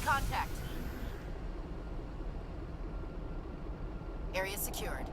contact. Area secured.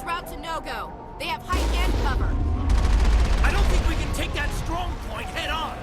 Route to no-go. They have height and cover. I don't think we can take that strong point head on.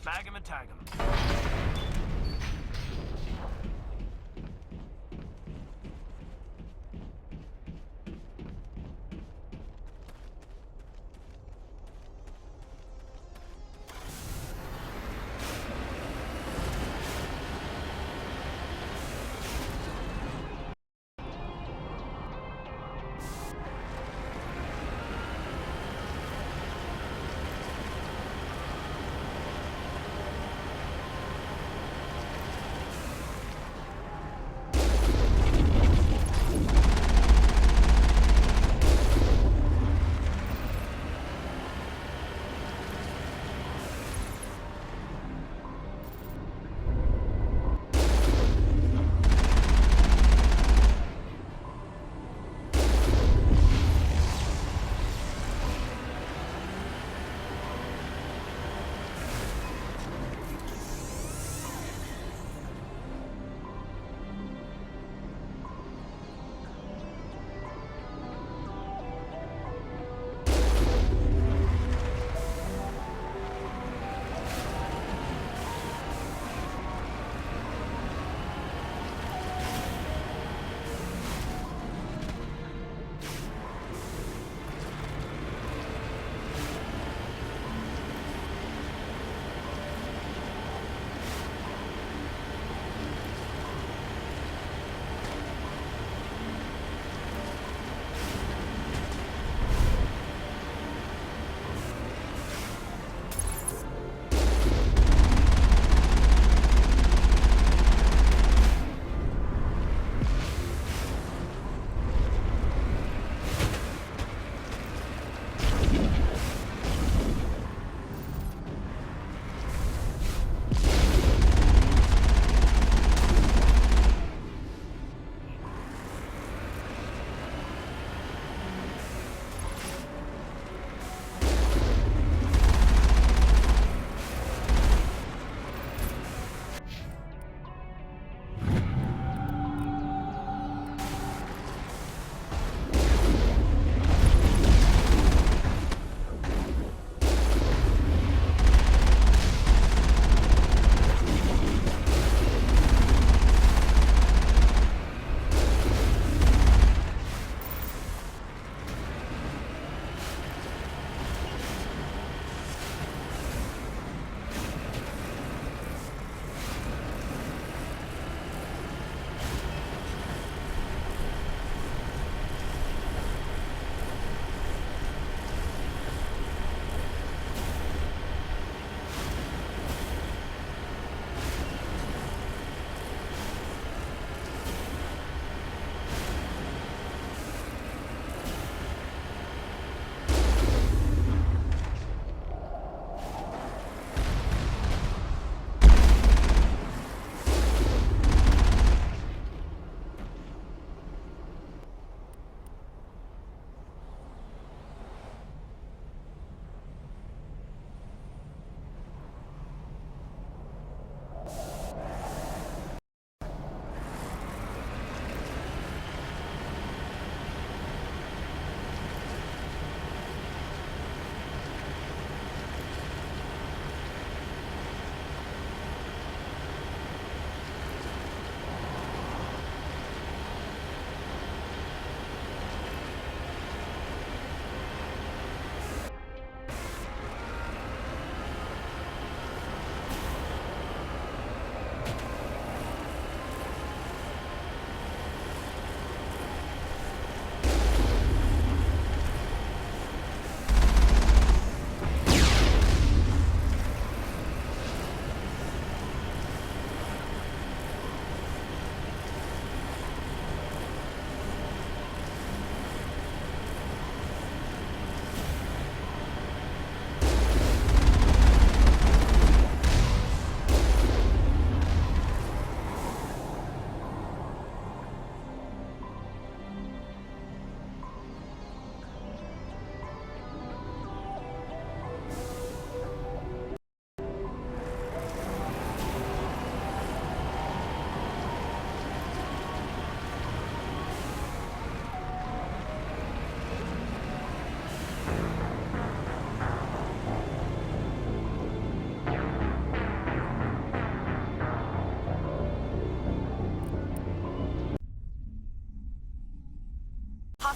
Bag him and tag him.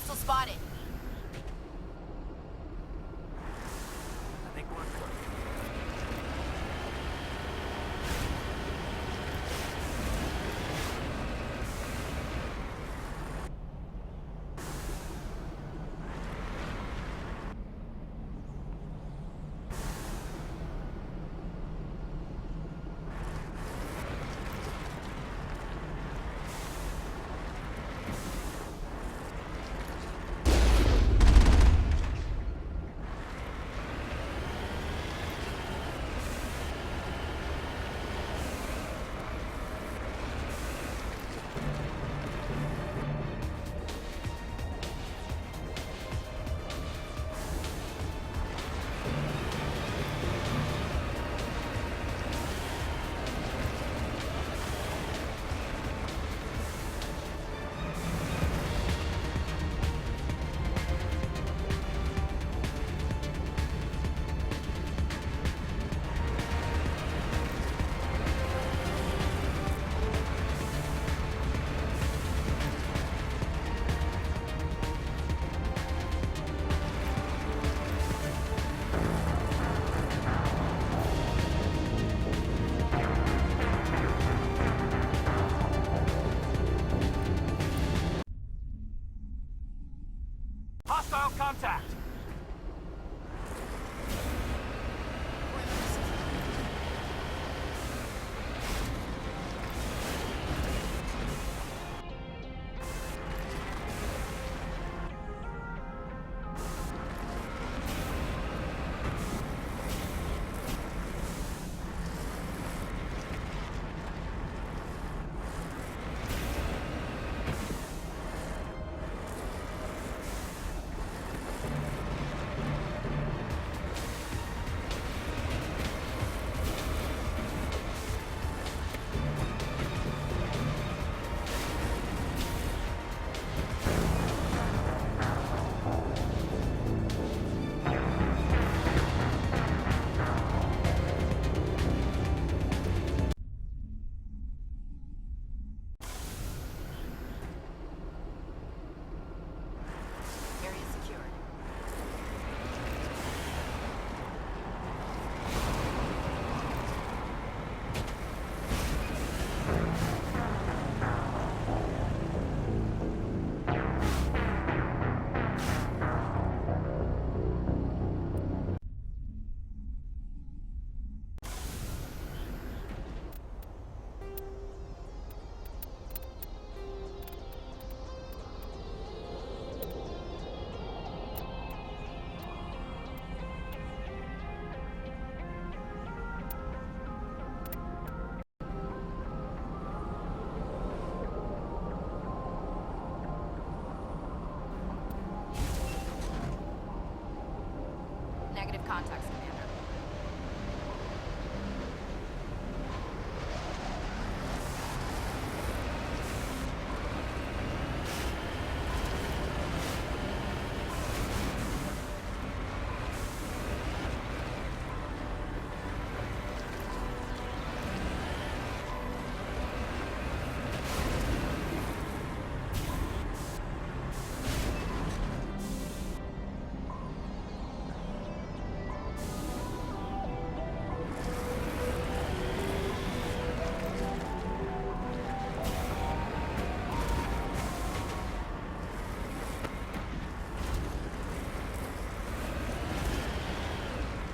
Hostile spotted. I think we're good. Hostile contact! Area secured. Negative contacts, Commander.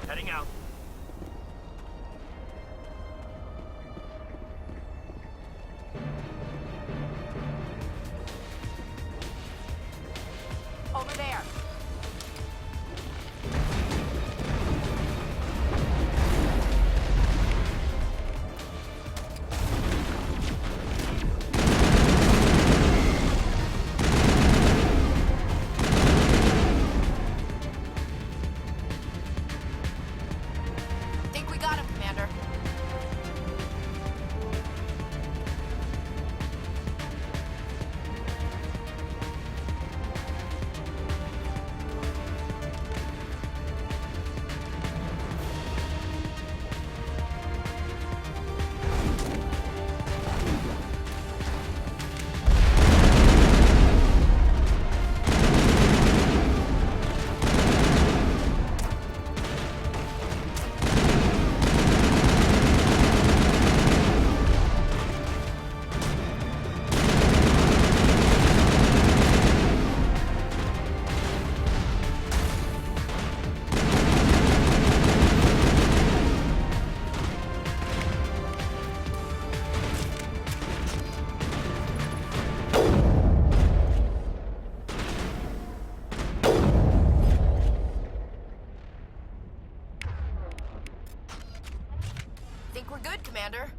Heading out. Over there. Think we got him, Commander. Commander.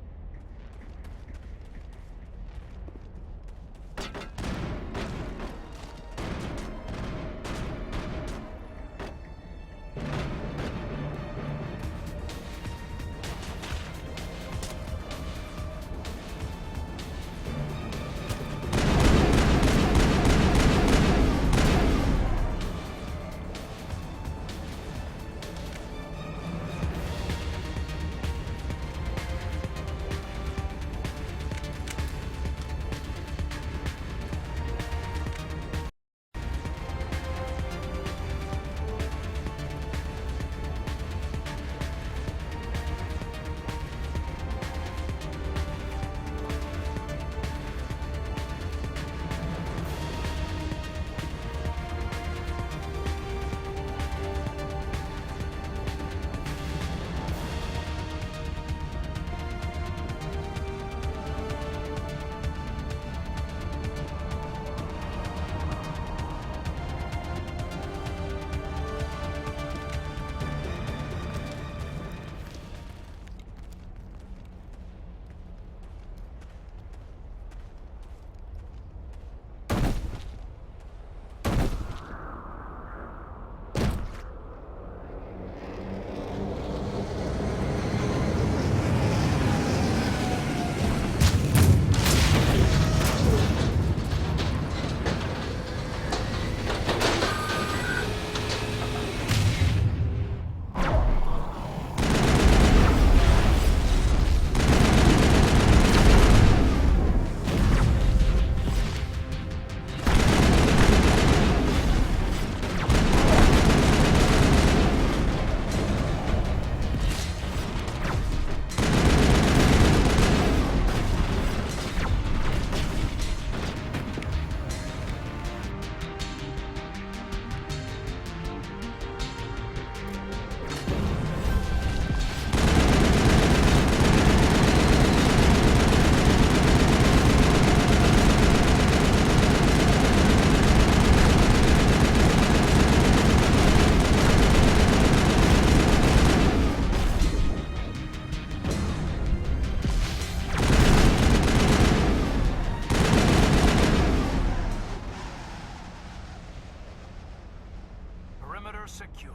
Perimeter secured.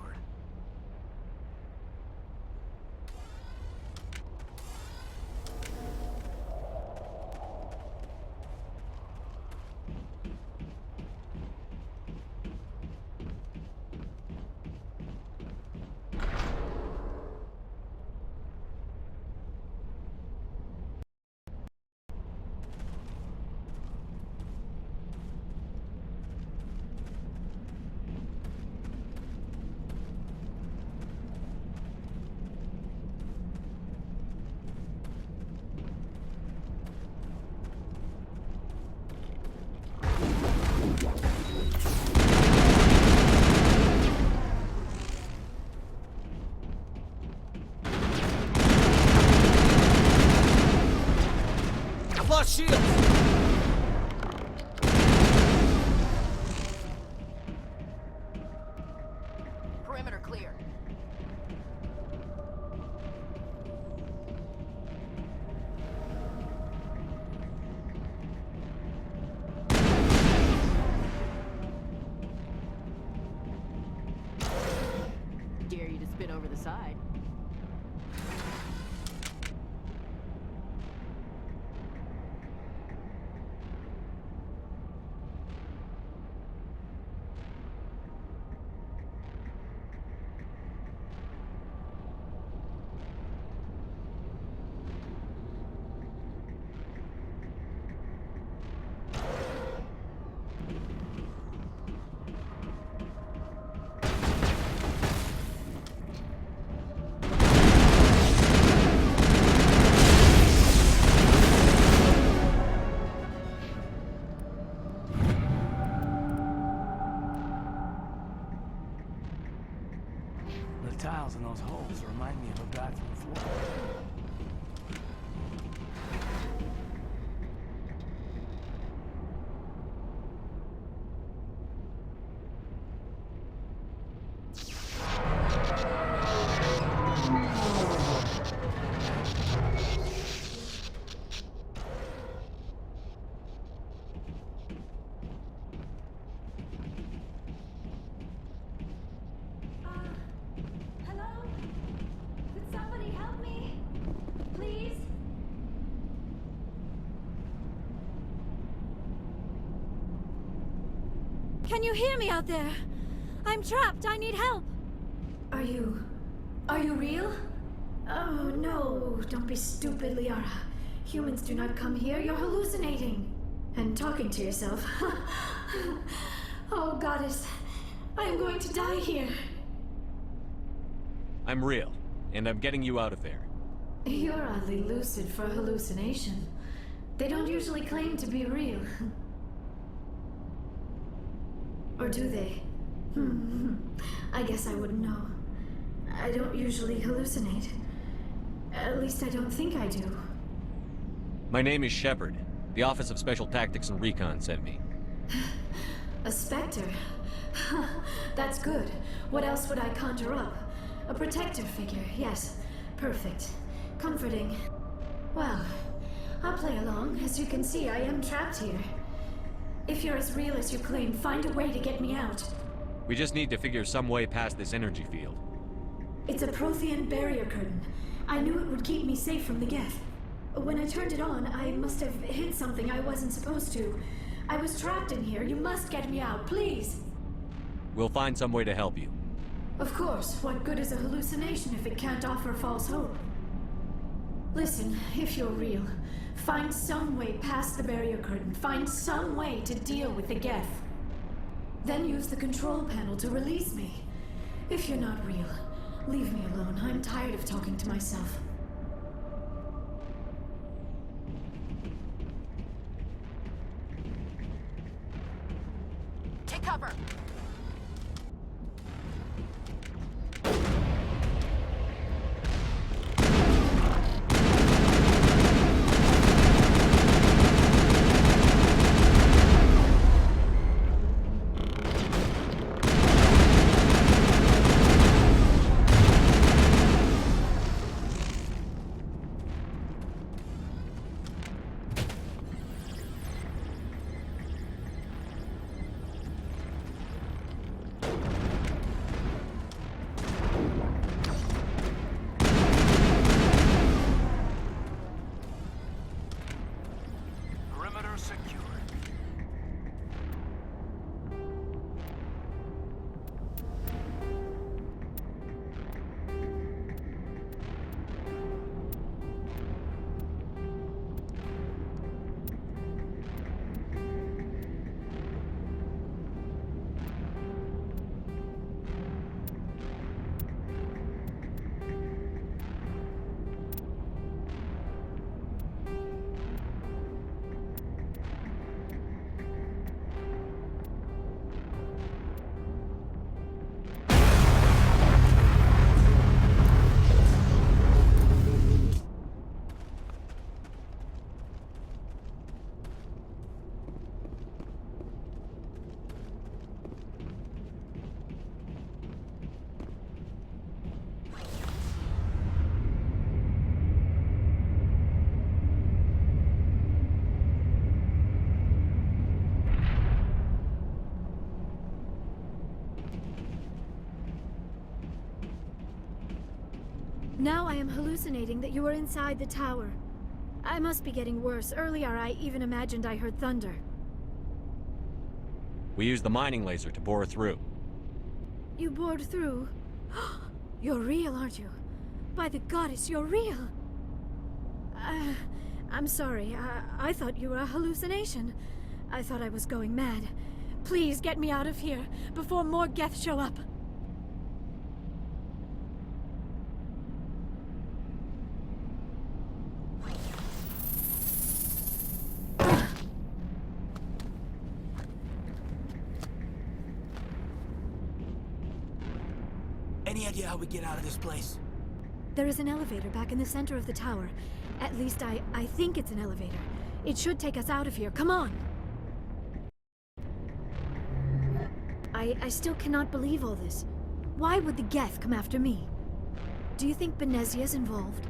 I've lost shields! Perimeter clear. Dare you to spin over the side. The tiles in those holes remind me of a guy from the floor. Can you hear me out there? I'm trapped. I need help. Are you real? Oh, no. Don't be stupid, Liara. Humans do not come here. You're hallucinating. And talking to yourself. Oh, goddess. I am going to die here. I'm real, and I'm getting you out of there. You're oddly lucid for a hallucination. They don't usually claim to be real. Or do they? I guess I wouldn't know. I don't usually hallucinate. At least I don't think I do. My name is Shepard. The Office of Special Tactics and Recon sent me. A Spectre? That's good. What else would I conjure up? A protector figure, yes. Perfect. Comforting. Well, I'll play along. As you can see, I am trapped here. If you're as real as you claim, find a way to get me out. We just need to figure some way past this energy field. It's a Prothean barrier curtain. I knew it would keep me safe from the Geth. When I turned it on, I must have hit something I wasn't supposed to. I was trapped in here. You must get me out, please. We'll find some way to help you. Of course. What good is a hallucination if it can't offer false hope? Listen, if you're real, find some way past the barrier curtain. Find some way to deal with the Geth. Then use the control panel to release me. If you're not real, leave me alone. I'm tired of talking to myself. Take cover. Perimeter secured. Now I am hallucinating that you are inside the tower. I must be getting worse. Earlier, I even imagined I heard thunder. We used the mining laser to bore through. You bored through? You're real, aren't you? By the goddess, you're real! I'm sorry. I thought you were a hallucination. I thought I was going mad. Please get me out of here before more Geth show up. Any idea how we get out of this place? There is an elevator back in the center of the tower. At least I think it's an elevator. It should take us out of here. Come on! I still cannot believe all this. Why would the Geth come after me? Do you think Benezia's involved?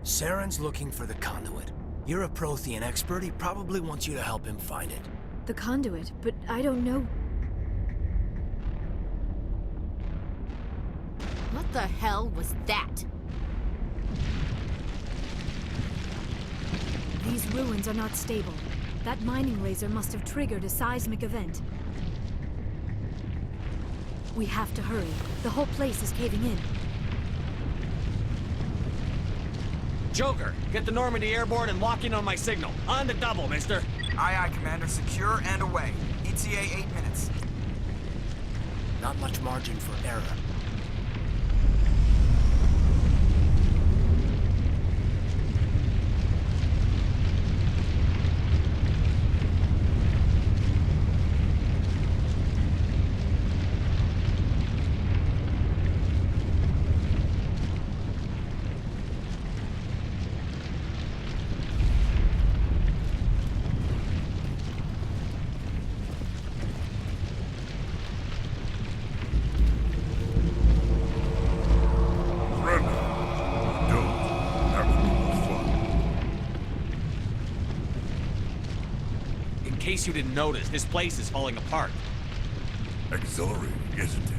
Saren's looking for the conduit. You're a Prothean expert. He probably wants you to help him find it. The conduit, but I don't know. What the hell was that? These ruins are not stable. That mining laser must have triggered a seismic event. We have to hurry. The whole place is caving in. Joker, get the Normandy airborne and lock in on my signal. On the double, mister. Aye, aye, Commander. Secure and away. ETA 8 minutes. Not much margin for error. In case you didn't notice, this place is falling apart. Exhilarating, isn't it?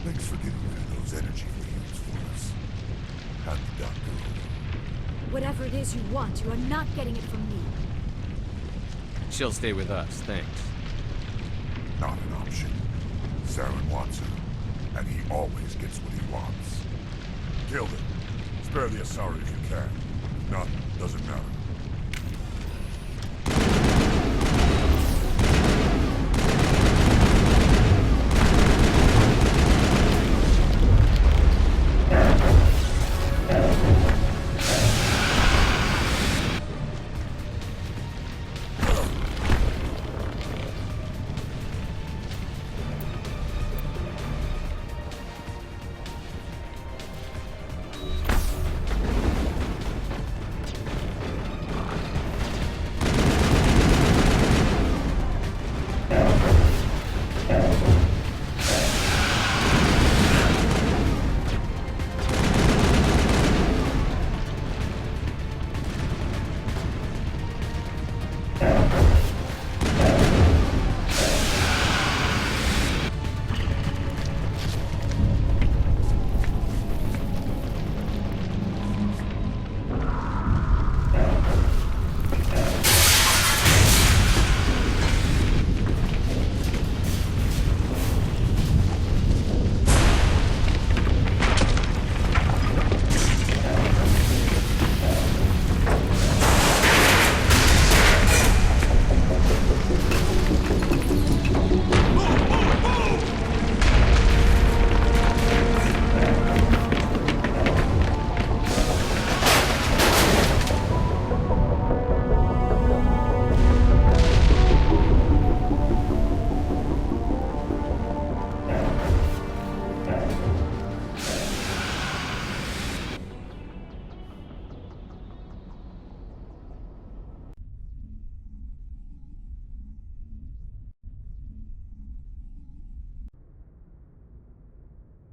Thanks for getting rid of those energy fumes for us. Hand the doctor over. Whatever it is you want, you are not getting it from me. She'll stay with us, thanks. Not an option. Saren wants her, and he always gets what he wants. Kill him. Spare the Asari if you can. If not, doesn't matter.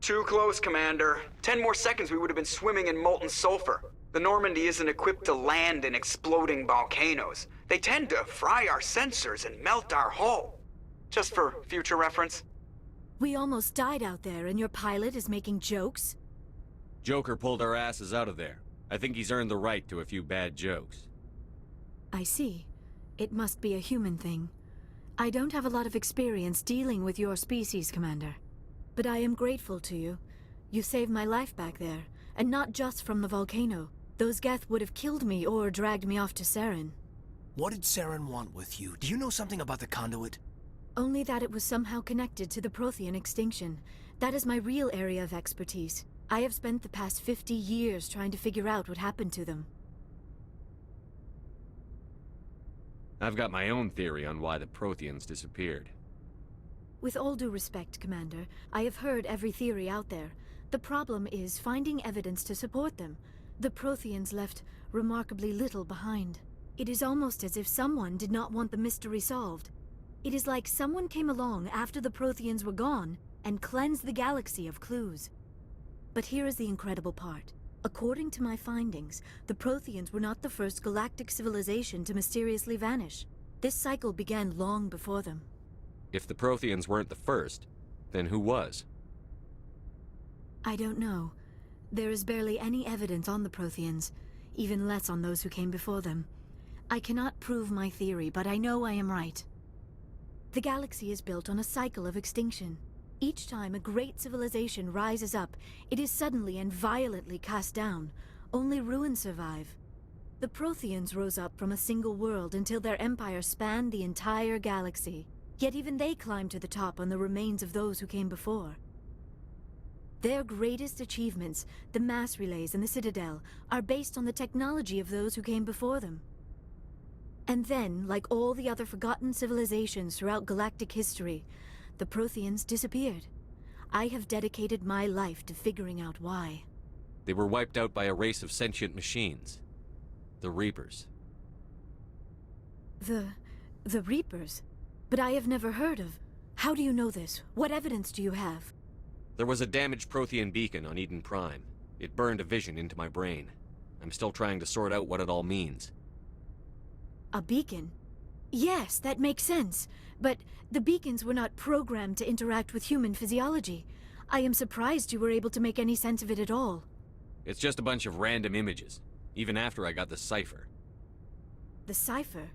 Too close, Commander. 10 more seconds we would have been swimming in molten sulfur. The Normandy isn't equipped to land in exploding volcanoes. They tend to fry our sensors and melt our hull. Just for future reference. We almost died out there, and your pilot is making jokes? Joker pulled our asses out of there. I think he's earned the right to a few bad jokes. I see. It must be a human thing. I don't have a lot of experience dealing with your species, Commander. But I am grateful to you. You saved my life back there, and not just from the volcano. Those Geth would have killed me or dragged me off to Saren. What did Saren want with you? Do you know something about the conduit? Only that it was somehow connected to the Prothean extinction. That is my real area of expertise. I have spent the past 50 years trying to figure out what happened to them. I've got my own theory on why the Protheans disappeared. With all due respect, Commander, I have heard every theory out there. The problem is finding evidence to support them. The Protheans left remarkably little behind. It is almost as if someone did not want the mystery solved. It is like someone came along after the Protheans were gone and cleansed the galaxy of clues. But here is the incredible part. According to my findings, the Protheans were not the first galactic civilization to mysteriously vanish. This cycle began long before them. If the Protheans weren't the first, then who was? I don't know. There is barely any evidence on the Protheans, even less on those who came before them. I cannot prove my theory, but I know I am right. The galaxy is built on a cycle of extinction. Each time a great civilization rises up, it is suddenly and violently cast down. Only ruins survive. The Protheans rose up from a single world until their empire spanned the entire galaxy. Yet even they climbed to the top on the remains of those who came before. Their greatest achievements, the mass relays and the Citadel, are based on the technology of those who came before them. And then, like all the other forgotten civilizations throughout galactic history, the Protheans disappeared. I have dedicated my life to figuring out why. They were wiped out by a race of sentient machines. The Reapers. The Reapers? But I have never heard of. How do you know this? What evidence do you have? There was a damaged Prothean beacon on Eden Prime. It burned a vision into my brain. I'm still trying to sort out what it all means. A beacon? Yes, that makes sense. But the beacons were not programmed to interact with human physiology. I am surprised you were able to make any sense of it at all. It's just a bunch of random images, even after I got the cipher. The cipher?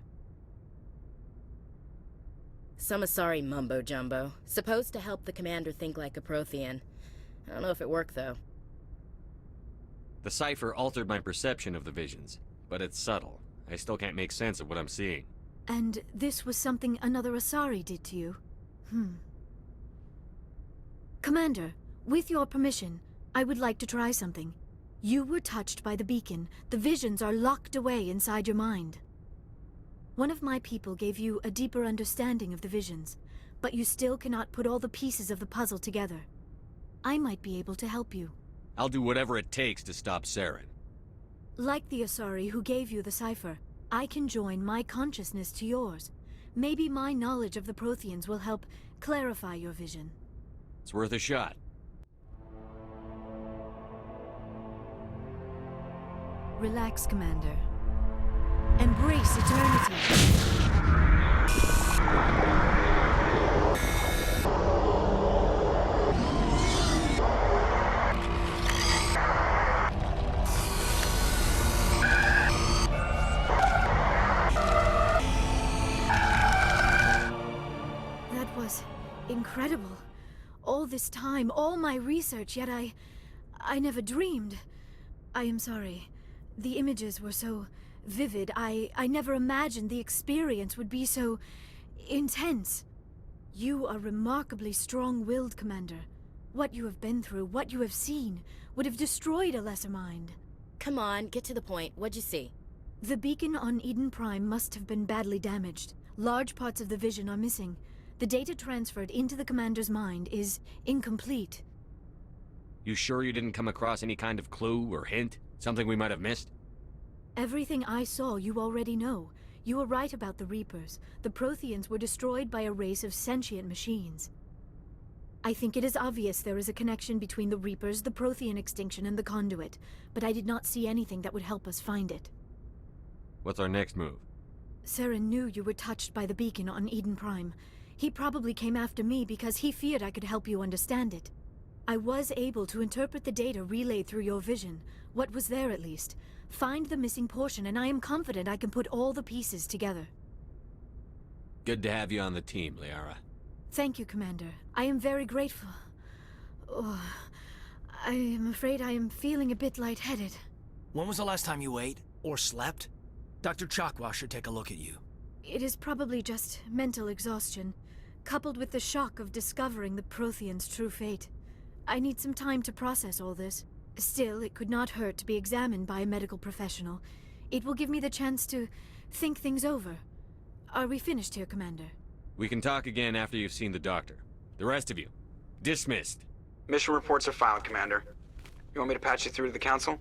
Some Asari mumbo-jumbo, supposed to help the commander think like a Prothean. I don't know if it worked, though. The cipher altered my perception of the visions, but it's subtle. I still can't make sense of what I'm seeing. And this was something another Asari did to you? Commander, with your permission, I would like to try something. You were touched by the beacon. The visions are locked away inside your mind. One of my people gave you a deeper understanding of the visions, but you still cannot put all the pieces of the puzzle together. I might be able to help you. I'll do whatever it takes to stop Saren. Like the Asari who gave you the cipher, I can join my consciousness to yours. Maybe my knowledge of the Protheans will help clarify your vision. It's worth a shot. Relax, Commander. Embrace eternity. That was incredible. All this time, all my research, yet I never dreamed. I am sorry. The images were so vivid. I never imagined the experience would be so intense. You are remarkably strong-willed, Commander. What you have been through, what you have seen, would have destroyed a lesser mind. Come on, get to the point. What'd you see? The beacon on Eden Prime must have been badly damaged. Large parts of the vision are missing. The data transferred into the Commander's mind is incomplete. You sure you didn't come across any kind of clue or hint? Something we might have missed? Everything I saw you already know. You were right about the Reapers. The Protheans were destroyed by a race of sentient machines. I think it is obvious there is a connection between the Reapers, the Prothean extinction, and the Conduit, but I did not see anything that would help us find it. What's our next move? Saren knew you were touched by the beacon on Eden Prime. He probably came after me because he feared I could help you understand it. I was able to interpret the data relayed through your vision, what was there at least, find the missing portion, and I am confident I can put all the pieces together. Good to have you on the team, Liara. Thank you, Commander. I am very grateful. Oh, I am afraid I am feeling a bit lightheaded. When was the last time you ate? Or slept? Dr. Chakwa should take a look at you. It is probably just mental exhaustion, coupled with the shock of discovering the Protheans' true fate. I need some time to process all this. Still, it could not hurt to be examined by a medical professional. It will give me the chance to think things over. Are we finished here, Commander? We can talk again after you've seen the doctor. The rest of you, dismissed. Mission reports are filed, Commander. You want me to patch you through to the Council?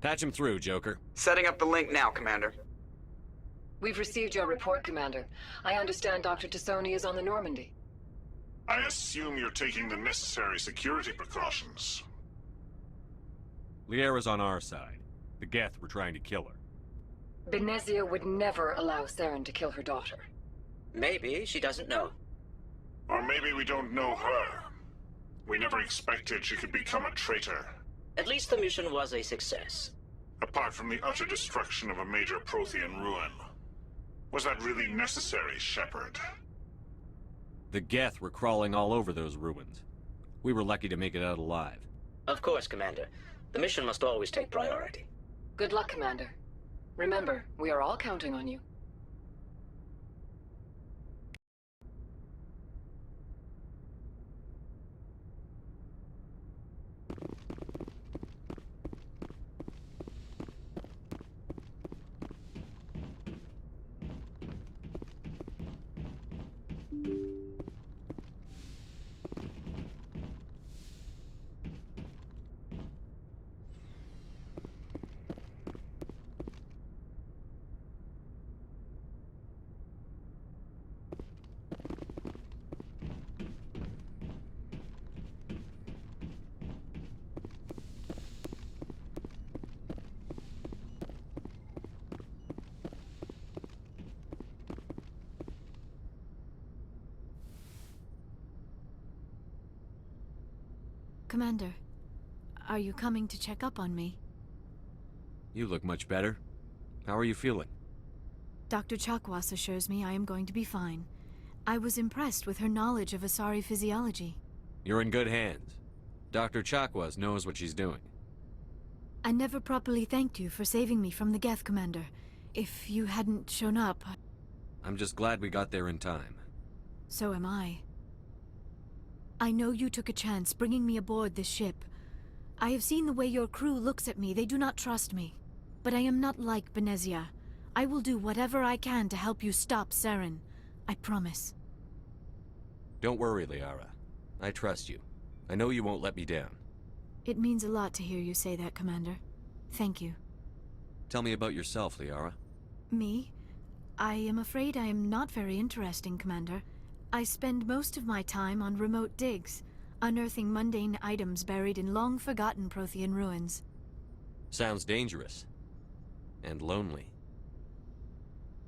Patch him through, Joker. Setting up the link now, Commander. We've received your report, Commander. I understand Dr. Tassoni is on the Normandy. I assume you're taking the necessary security precautions. Liara's on our side. The Geth were trying to kill her. Benezia would never allow Saren to kill her daughter. Maybe she doesn't know. Or maybe we don't know her. We never expected she could become a traitor. At least the mission was a success. Apart from the utter destruction of a major Prothean ruin. Was that really necessary, Shepard? The Geth were crawling all over those ruins. We were lucky to make it out alive. Of course, Commander. The mission must always take priority. Good luck, Commander. Remember, we are all counting on you. Commander, are you coming to check up on me? You look much better. How are you feeling? Dr. Chakwas assures me I am going to be fine. I was impressed with her knowledge of Asari physiology. You're in good hands. Dr. Chakwas knows what she's doing. I never properly thanked you for saving me from the Geth, Commander. If you hadn't shown up... I'm just glad we got there in time. So am I. I know you took a chance bringing me aboard this ship. I have seen the way your crew looks at me. They do not trust me. But I am not like Benezia. I will do whatever I can to help you stop Saren. I promise. Don't worry, Liara. I trust you. I know you won't let me down. It means a lot to hear you say that, Commander. Thank you. Tell me about yourself, Liara. Me? I am afraid I am not very interesting, Commander. I spend most of my time on remote digs, unearthing mundane items buried in long-forgotten Prothean ruins. Sounds dangerous. And lonely.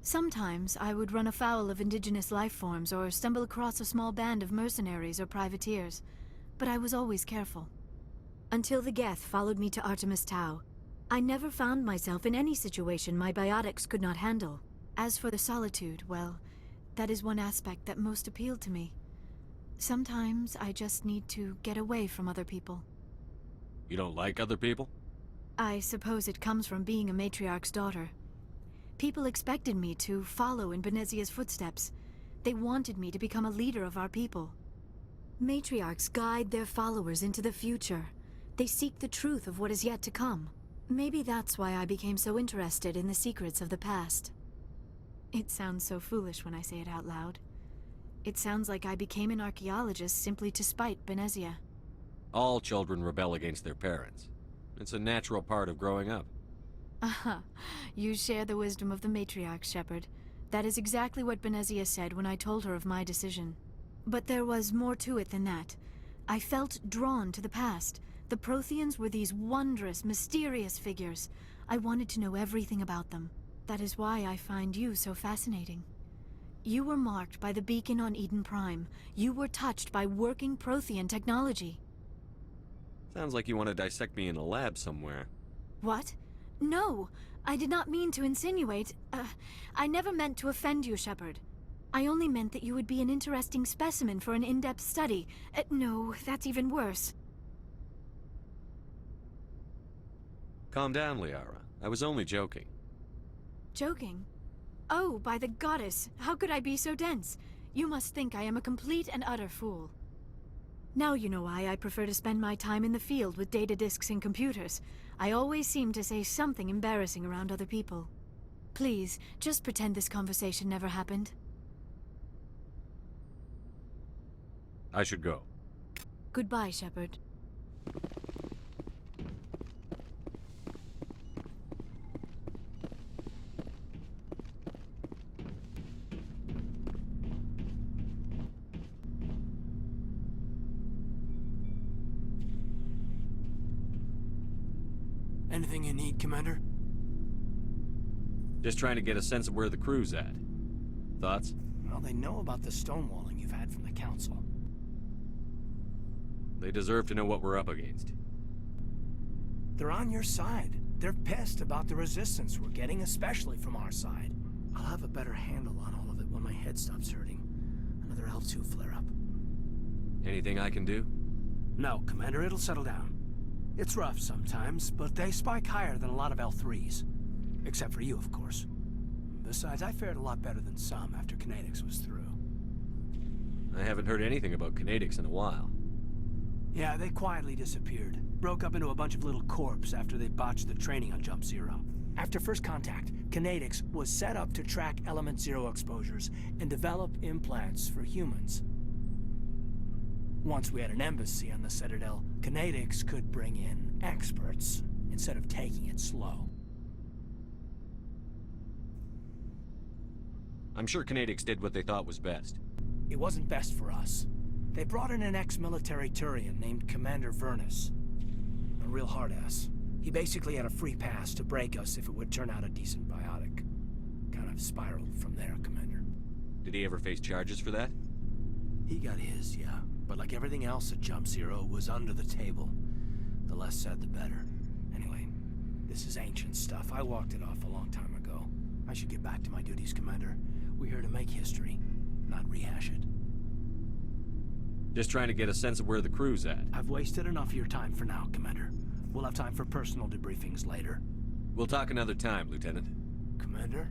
Sometimes I would run afoul of indigenous life forms or stumble across a small band of mercenaries or privateers, but I was always careful. Until the Geth followed me to Artemis Tau, I never found myself in any situation my biotics could not handle. As for the solitude, well, that is one aspect that most appealed to me. Sometimes I just need to get away from other people. You don't like other people? I suppose it comes from being a matriarch's daughter. People expected me to follow in Benezia's footsteps. They wanted me to become a leader of our people. Matriarchs guide their followers into the future. They seek the truth of what is yet to come. Maybe that's why I became so interested in the secrets of the past. It sounds so foolish when I say it out loud. It sounds like I became an archaeologist simply to spite Benezia. All children rebel against their parents. It's a natural part of growing up. Aha, you share the wisdom of the matriarch, Shepard. That is exactly what Benezia said when I told her of my decision. But there was more to it than that. I felt drawn to the past. The Protheans were these wondrous, mysterious figures. I wanted to know everything about them. That is why I find you so fascinating. You were marked by the beacon on Eden Prime. You were touched by working Prothean technology. Sounds like you want to dissect me in a lab somewhere. What? No! I did not mean to insinuate. I never meant to offend you, Shepard. I only meant that you would be an interesting specimen for an in-depth study. No, that's even worse. Calm down, Liara. I was only joking. Joking? Oh, by the goddess, how could I be so dense? You must think I am a complete and utter fool. Now you know why I prefer to spend my time in the field with data disks and computers. I always seem to say something embarrassing around other people. Please, just pretend this conversation never happened. I should go. Goodbye, Shepard. Anything you need, Commander? Just trying to get a sense of where the crew's at. Thoughts? Well, they know about the stonewalling you've had from the Council. They deserve to know what we're up against. They're on your side. They're pissed about the resistance we're getting, especially from our side. I'll have a better handle on all of it when my head stops hurting. Another L2 flare-up. Anything I can do? No, Commander, it'll settle down. It's rough sometimes, but they spike higher than a lot of L3s. Except for you, of course. Besides, I fared a lot better than some after Kinetics was through. I haven't heard anything about Kinetics in a while. Yeah, they quietly disappeared. Broke up into a bunch of little corps after they botched the training on Jump Zero. After first contact, Kinetics was set up to track Element Zero exposures and develop implants for humans. Once we had an embassy on the Citadel, Kinetics could bring in experts instead of taking it slow. I'm sure Kinetics did what they thought was best. It wasn't best for us. They brought in an ex-military Turian named Commander Vernus. A real hard-ass. He basically had a free pass to break us if it would turn out a decent biotic. Kind of spiraled from there, Commander. Did he ever face charges for that? He got his, yeah. But like everything else at Jump Zero, it was under the table. The less said, the better. Anyway, this is ancient stuff. I walked it off a long time ago. I should get back to my duties, Commander. We're here to make history, not rehash it. Just trying to get a sense of where the crew's at. I've wasted enough of your time for now, Commander. We'll have time for personal debriefings later. We'll talk another time, Lieutenant. Commander?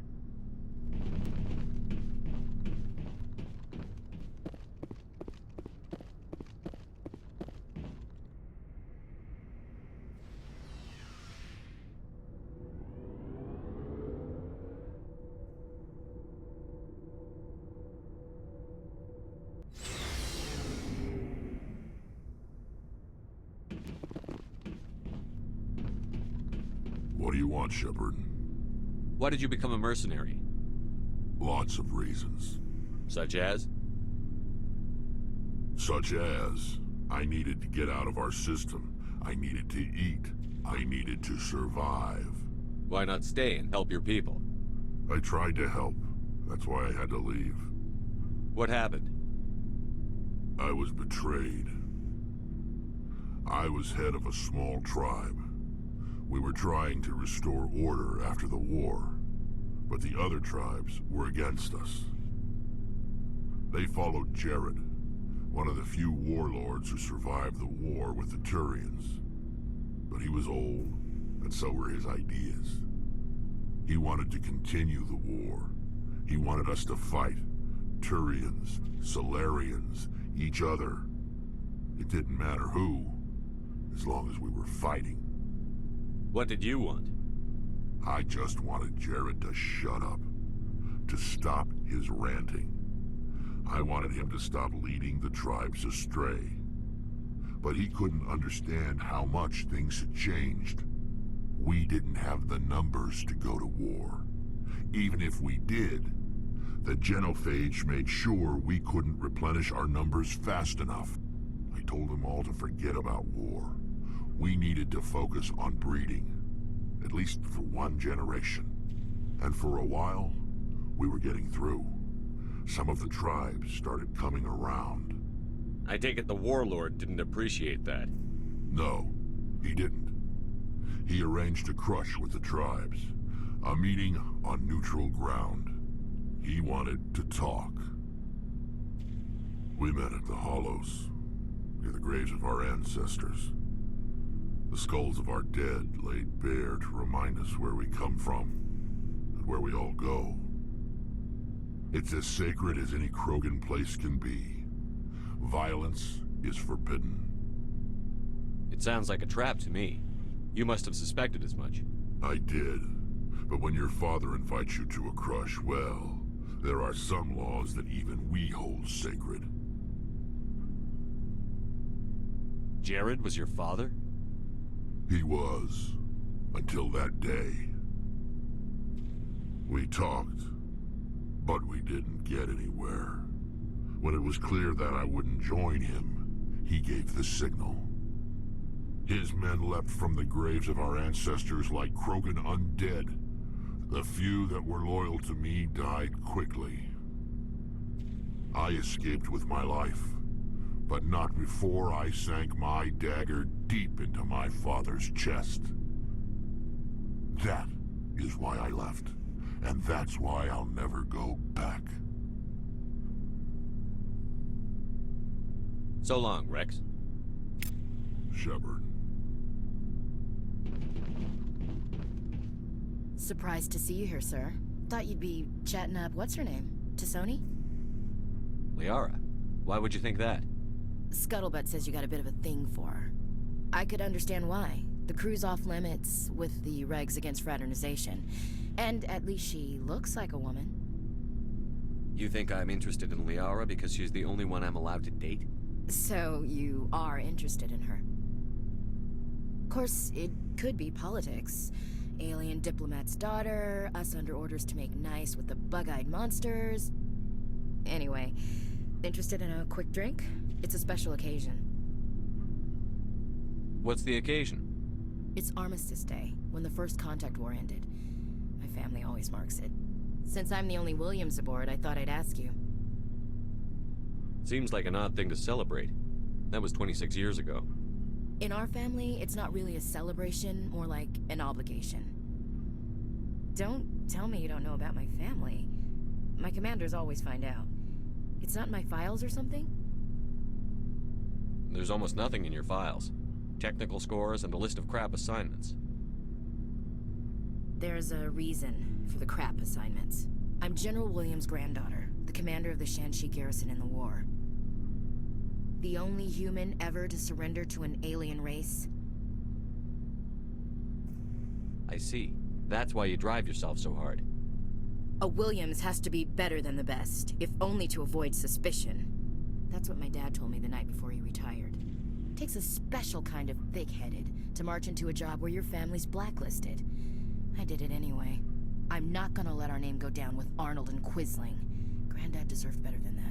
What do you want, Shepard? Why did you become a mercenary? Lots of reasons. Such as? Such as, I needed to get out of our system. I needed to eat. I needed to survive. Why not stay and help your people? I tried to help. That's why I had to leave. What happened? I was betrayed. I was head of a small tribe. We were trying to restore order after the war, but the other tribes were against us. They followed Jared, one of the few warlords who survived the war with the Turians. But he was old, and so were his ideas. He wanted to continue the war. He wanted us to fight. Turians, Solarians, each other. It didn't matter who, as long as we were fighting. What did you want? I just wanted Jared to shut up, to stop his ranting. I wanted him to stop leading the tribes astray. But he couldn't understand how much things had changed. We didn't have the numbers to go to war. Even if we did, the genophage made sure we couldn't replenish our numbers fast enough. I told them all to forget about war. We needed to focus on breeding, at least for one generation. And for a while, we were getting through. Some of the tribes started coming around. I take it the warlord didn't appreciate that. No, he didn't. He arranged a crush with the tribes, a meeting on neutral ground. He wanted to talk. We met at the Hollows, near the graves of our ancestors. The skulls of our dead laid bare to remind us where we come from, and where we all go. It's as sacred as any Krogan place can be. Violence is forbidden. It sounds like a trap to me. You must have suspected as much. I did. But when your father invites you to a crush, well, there are some laws that even we hold sacred. Jared was your father? He was, until that day. We talked, but we didn't get anywhere. When it was clear that I wouldn't join him, he gave the signal. His men leapt from the graves of our ancestors like Krogan undead. The few that were loyal to me died quickly. I escaped with my life, but not before I sank my dagger deep into my father's chest. That is why I left, and that's why I'll never go back. So long, Rex. Shepard. Surprised to see you here, sir. Thought you'd be chatting up what's her name? T'Soni? Liara, why would you think that? Scuttlebutt says you got a bit of a thing for her. I could understand why. The crew's off limits with the regs against fraternization. And at least she looks like a woman. You think I'm interested in Liara because she's the only one I'm allowed to date? So you are interested in her? Of course, it could be politics. Alien diplomat's daughter, us under orders to make nice with the bug-eyed monsters. Anyway, interested in a quick drink? It's a special occasion. What's the occasion? It's Armistice Day, when the First Contact War ended. My family always marks it. Since I'm the only Williams aboard, I thought I'd ask you. Seems like an odd thing to celebrate. That was 26 years ago. In our family, it's not really a celebration, more like an obligation. Don't tell me you don't know about my family. My commanders always find out. It's not in my files or something? There's almost nothing in your files. Technical scores and a list of crap assignments. There's a reason for the crap assignments. I'm General Williams' granddaughter, the commander of the Shanxi garrison in the war. The only human ever to surrender to an alien race. I see. That's why you drive yourself so hard. A Williams has to be better than the best, if only to avoid suspicion. That's what my dad told me the night before he retired. Takes a special kind of thick-headed to march into a job where your family's blacklisted. I did it anyway. I'm not gonna let our name go down with Arnold and Quisling. Granddad deserved better than that.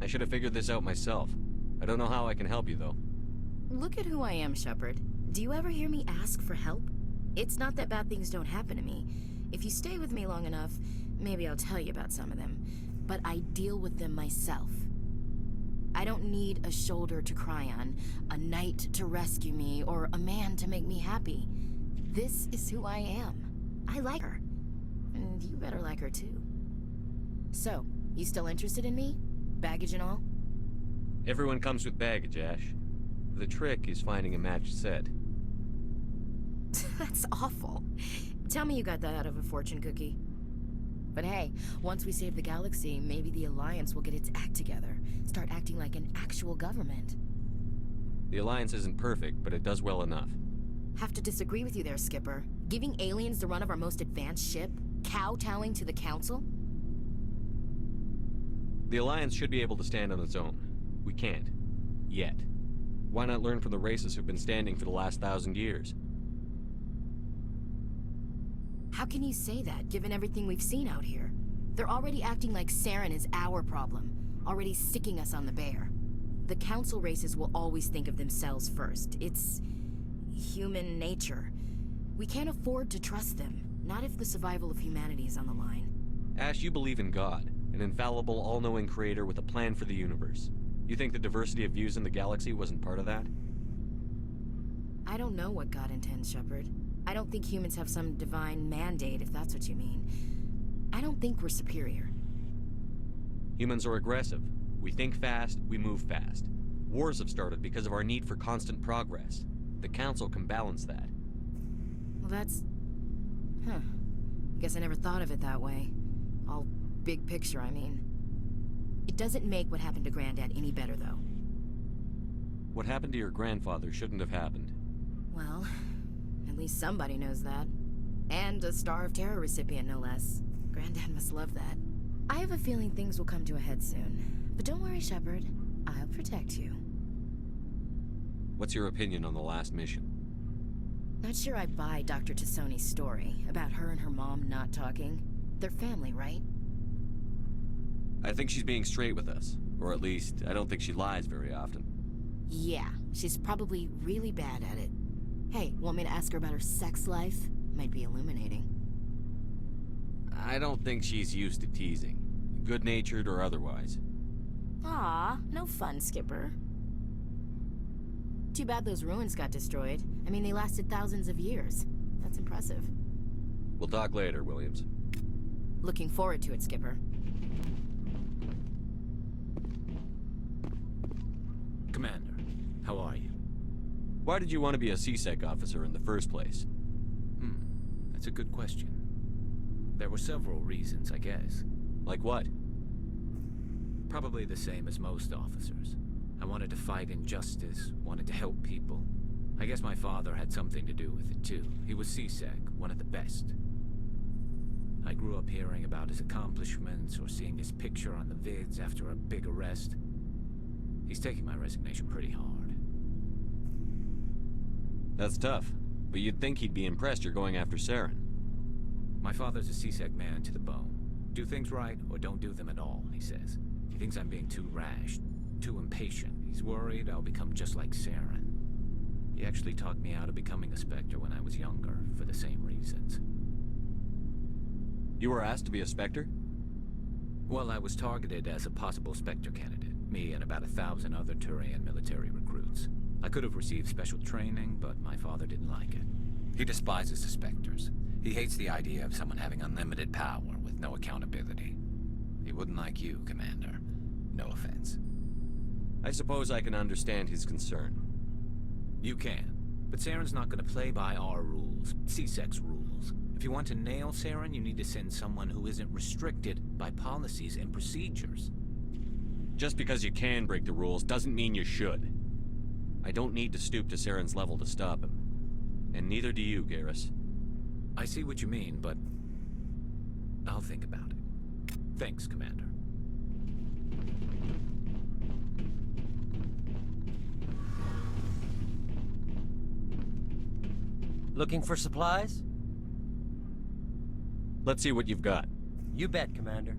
I should have figured this out myself. I don't know how I can help you, though. Look at who I am, Shepard. Do you ever hear me ask for help? It's not that bad things don't happen to me. If you stay with me long enough, maybe I'll tell you about some of them. But I deal with them myself. I don't need a shoulder to cry on, a knight to rescue me, or a man to make me happy. This is who I am. I like her. And you better like her too. So, you still interested in me? Baggage and all? Everyone comes with baggage, Ash. The trick is finding a matched set. That's awful. Tell me you got that out of a fortune cookie. But hey, once we save the galaxy, maybe the Alliance will get its act together. Start acting like an actual government. The Alliance isn't perfect, but it does well enough. Have to disagree with you there, Skipper. Giving aliens the run of our most advanced ship? Kowtowing to the Council? The Alliance should be able to stand on its own. We can't. Yet. Why not learn from the races who've been standing for the last 1,000 years? How can you say that, given everything we've seen out here? They're already acting like Saren is our problem, already sticking us on the bear. The Council races will always think of themselves first. It's human nature. We can't afford to trust them, not if the survival of humanity is on the line. Ash, you believe in God, an infallible, all-knowing creator with a plan for the universe. You think the diversity of views in the galaxy wasn't part of that? I don't know what God intends, Shepard. I don't think humans have some divine mandate, if that's what you mean. I don't think we're superior. Humans are aggressive. We think fast, we move fast. Wars have started because of our need for constant progress. The Council can balance that. Well, that's... Huh. Guess I never thought of it that way. All big picture, I mean. It doesn't make what happened to Granddad any better, though. What happened to your grandfather shouldn't have happened. Well, at least somebody knows that. And a Star of Terror recipient, no less. Granddad must love that. I have a feeling things will come to a head soon. But don't worry, Shepard. I'll protect you. What's your opinion on the last mission? Not sure I buy Dr. T'Soni's story about her and her mom not talking. They're family, right? I think she's being straight with us. Or at least, I don't think she lies very often. Yeah, she's probably really bad at it. Hey, want me to ask her about her sex life? Might be illuminating. I don't think she's used to teasing. Good-natured or otherwise. Aw, no fun, Skipper. Too bad those ruins got destroyed. I mean, they lasted thousands of years. That's impressive. We'll talk later, Williams. Looking forward to it, Skipper. Commander, how are you? Why did you want to be a CSEC officer in the first place? That's a good question. There were several reasons, I guess. Like what? Probably the same as most officers. I wanted to fight injustice, wanted to help people. I guess my father had something to do with it too. He was CSEC, one of the best. I grew up hearing about his accomplishments or seeing his picture on the vids after a big arrest. He's taking my resignation pretty hard. That's tough, but you'd think he'd be impressed you're going after Saren. My father's a CSEC man to the bone. Do things right or don't do them at all, he says. He thinks I'm being too rash, too impatient. He's worried I'll become just like Saren. He actually talked me out of becoming a Spectre when I was younger, for the same reasons. You were asked to be a Spectre? Well, I was targeted as a possible Spectre candidate. Me and about 1,000 other Turian military recruits. I could have received special training, but my father didn't like it. He despises the Spectres. He hates the idea of someone having unlimited power with no accountability. He wouldn't like you, Commander. No offense. I suppose I can understand his concern. You can. But Saren's not going to play by our rules, CSEC's rules. If you want to nail Saren, you need to send someone who isn't restricted by policies and procedures. Just because you can break the rules doesn't mean you should. I don't need to stoop to Saren's level to stop him. And neither do you, Garrus. I see what you mean, but I'll think about it. Thanks, Commander. Looking for supplies? Let's see what you've got. You bet, Commander.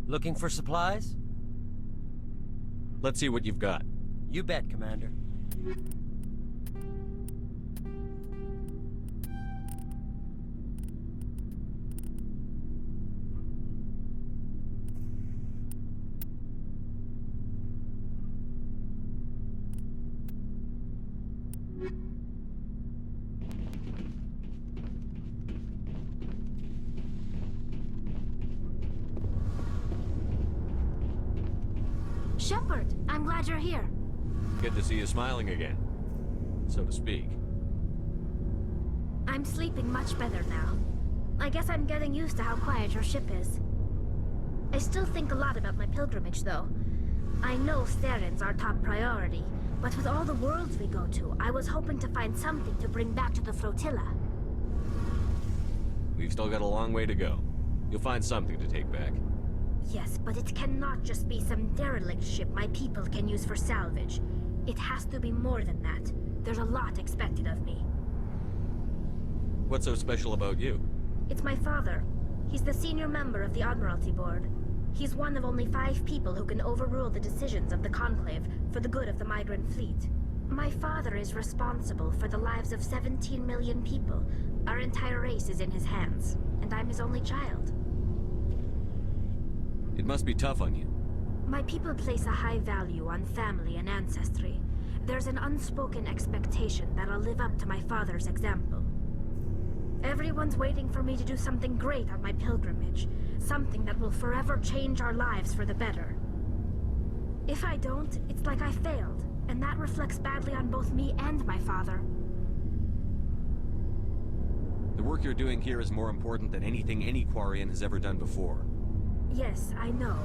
Looking for supplies? Let's see what you've got. You bet, Commander. Shepard, I'm glad you're here. Good to see you smiling again, so to speak. I'm sleeping much better now. I guess I'm getting used to how quiet your ship is. I still think a lot about my pilgrimage, though. I know Saren's our top priority, but with all the worlds we go to, I was hoping to find something to bring back to the flotilla. We've still got a long way to go. You'll find something to take back. Yes, but it cannot just be some derelict ship my people can use for salvage. It has to be more than that. There's a lot expected of me. What's so special about you? It's my father. He's the senior member of the Admiralty Board. He's one of only 5 people who can overrule the decisions of the Conclave for the good of the migrant fleet. My father is responsible for the lives of 17 million people. Our entire race is in his hands, and I'm his only child. It must be tough on you. My people place a high value on family and ancestry. There's an unspoken expectation that I'll live up to my father's example. Everyone's waiting for me to do something great on my pilgrimage. Something that will forever change our lives for the better. If I don't, it's like I failed, and that reflects badly on both me and my father. The work you're doing here is more important than anything any Quarian has ever done before. Yes, I know.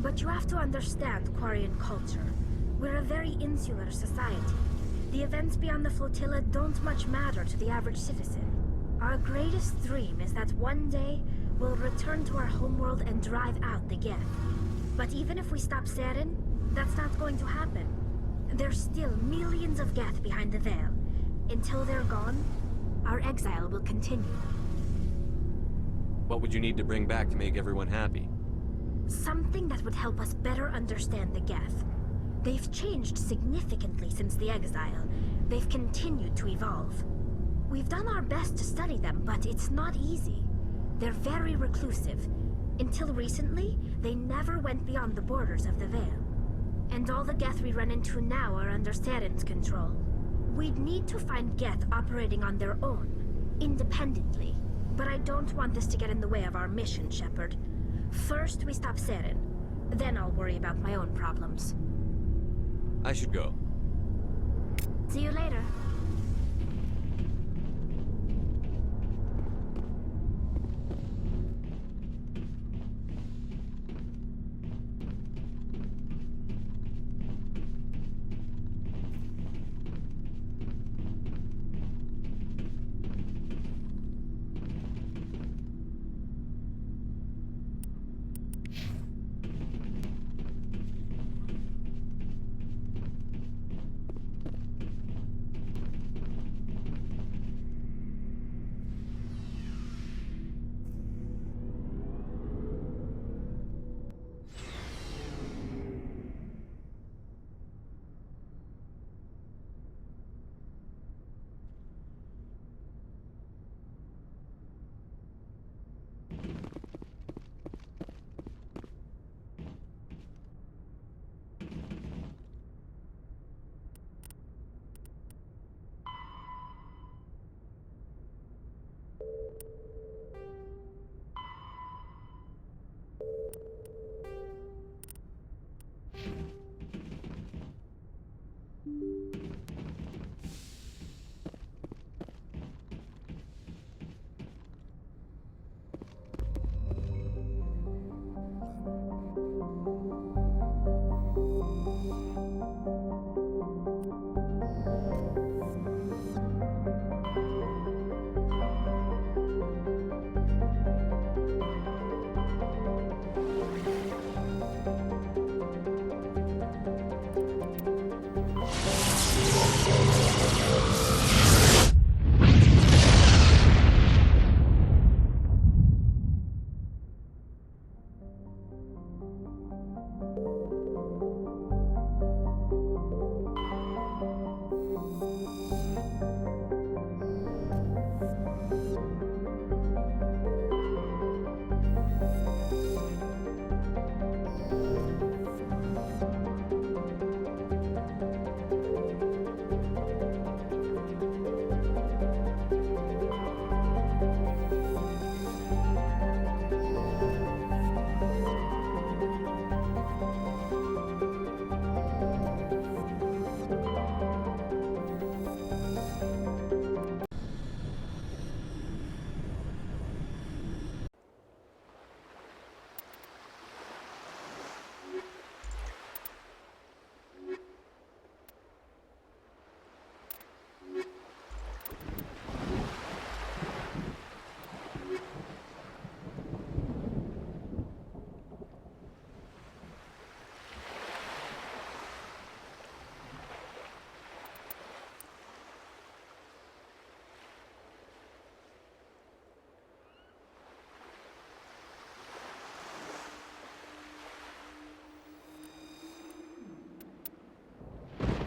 But you have to understand Quarian culture. We're a very insular society. The events beyond the flotilla don't much matter to the average citizen. Our greatest dream is that one day we'll return to our homeworld and drive out the Geth. But even if we stop Saren, that's not going to happen. There's still millions of Geth behind the veil. Until they're gone, our exile will continue. What would you need to bring back to make everyone happy? Something that would help us better understand the Geth. They've changed significantly since the exile. They've continued to evolve. We've done our best to study them, but it's not easy. They're very reclusive. Until recently, they never went beyond the borders of the Veil. And all the Geth we run into now are under Saren's control. We'd need to find Geth operating on their own, independently. But I don't want this to get in the way of our mission, Shepard. First, we stop Saren. Then I'll worry about my own problems. I should go. See you later.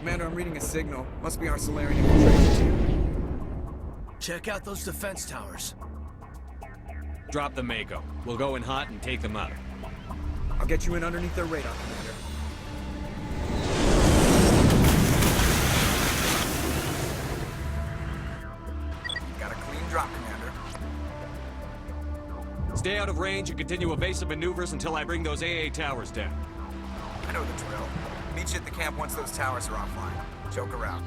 Commander, I'm reading a signal. Must be our Solarian infiltration team. Check out those defense towers. Drop the Mako. We'll go in hot and take them out. I'll get you in underneath their radar, Commander. Got a clean drop, Commander. Stay out of range and continue evasive maneuvers until I bring those AA towers down. I know the drill. Meet you at the camp once those towers are offline. Joke around.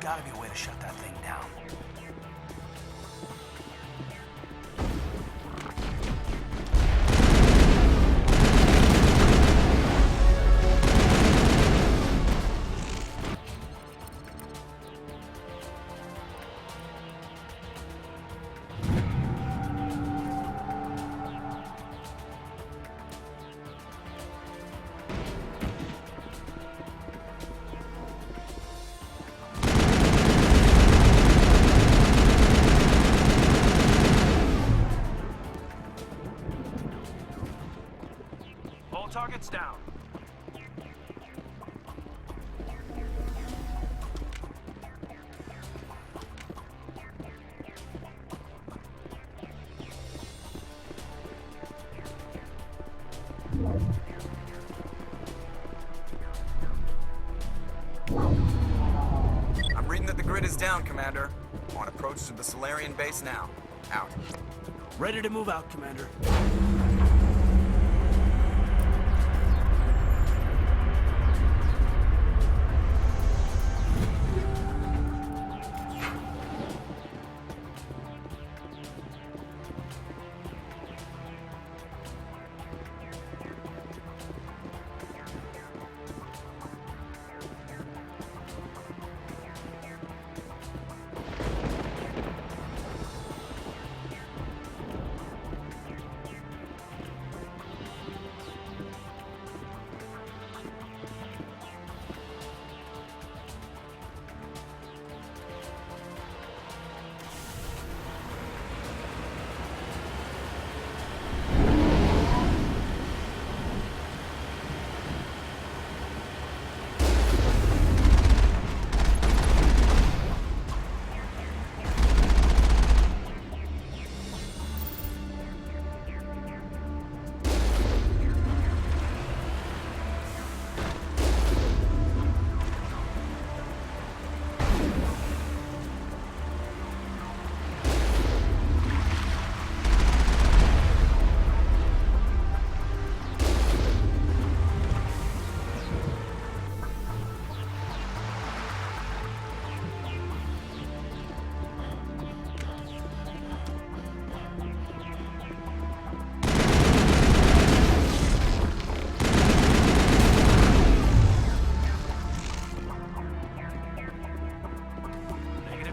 gotta be a way to shut that thing down. All targets down. I'm reading that the grid is down, Commander. On approach to the Solarian base now. Out. Ready to move out, Commander.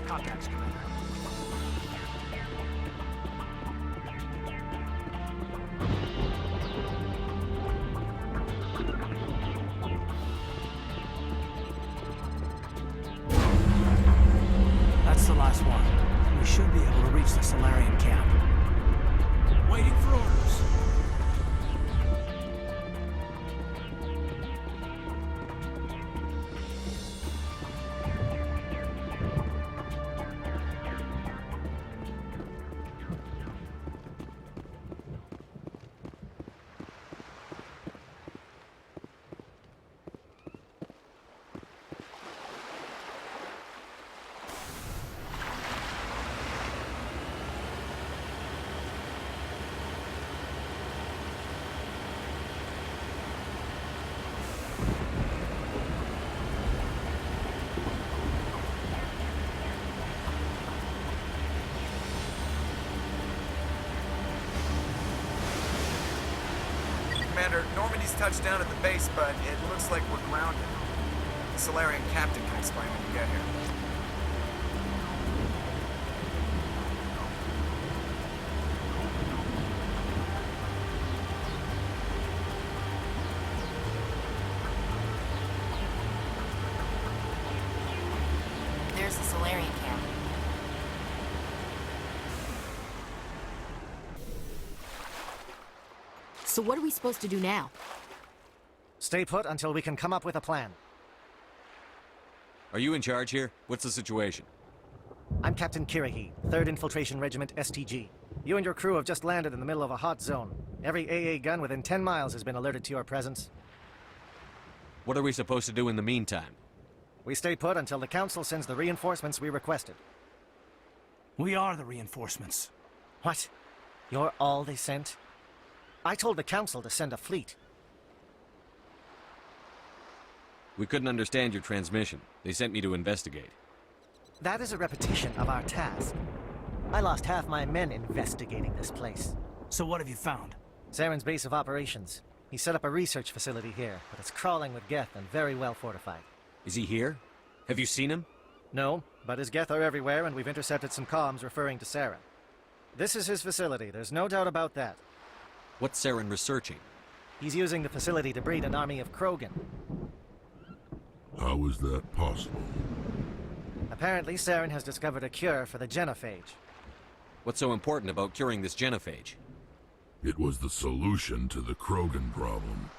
Contacts, Commander. That's the last one. We should be able to reach the Solarian camp. Waiting for orders. Commander, Normandy's touched down at the base, but it looks like we're grounded. The Solarian captain can explain when you get here. There's the Solarian camp. So what are we supposed to do now? Stay put until we can come up with a plan. Are you in charge here? What's the situation? I'm Captain Kirahi, 3rd Infiltration Regiment STG. You and your crew have just landed in the middle of a hot zone. Every AA gun within 10 miles has been alerted to your presence. What are we supposed to do in the meantime? We stay put until the Council sends the reinforcements we requested. We are the reinforcements. What? You're all they sent? I told the Council to send a fleet. We couldn't understand your transmission. They sent me to investigate. That is a repetition of our task. I lost half my men investigating this place. So what have you found? Saren's base of operations. He set up a research facility here, but it's crawling with Geth and very well fortified. Is he here? Have you seen him? No, but his Geth are everywhere, and we've intercepted some comms referring to Saren. This is his facility, there's no doubt about that. What's Saren researching? He's using the facility to breed an army of Krogan. How is that possible? Apparently, Saren has discovered a cure for the genophage. What's so important about curing this genophage? It was the solution to the Krogan problem.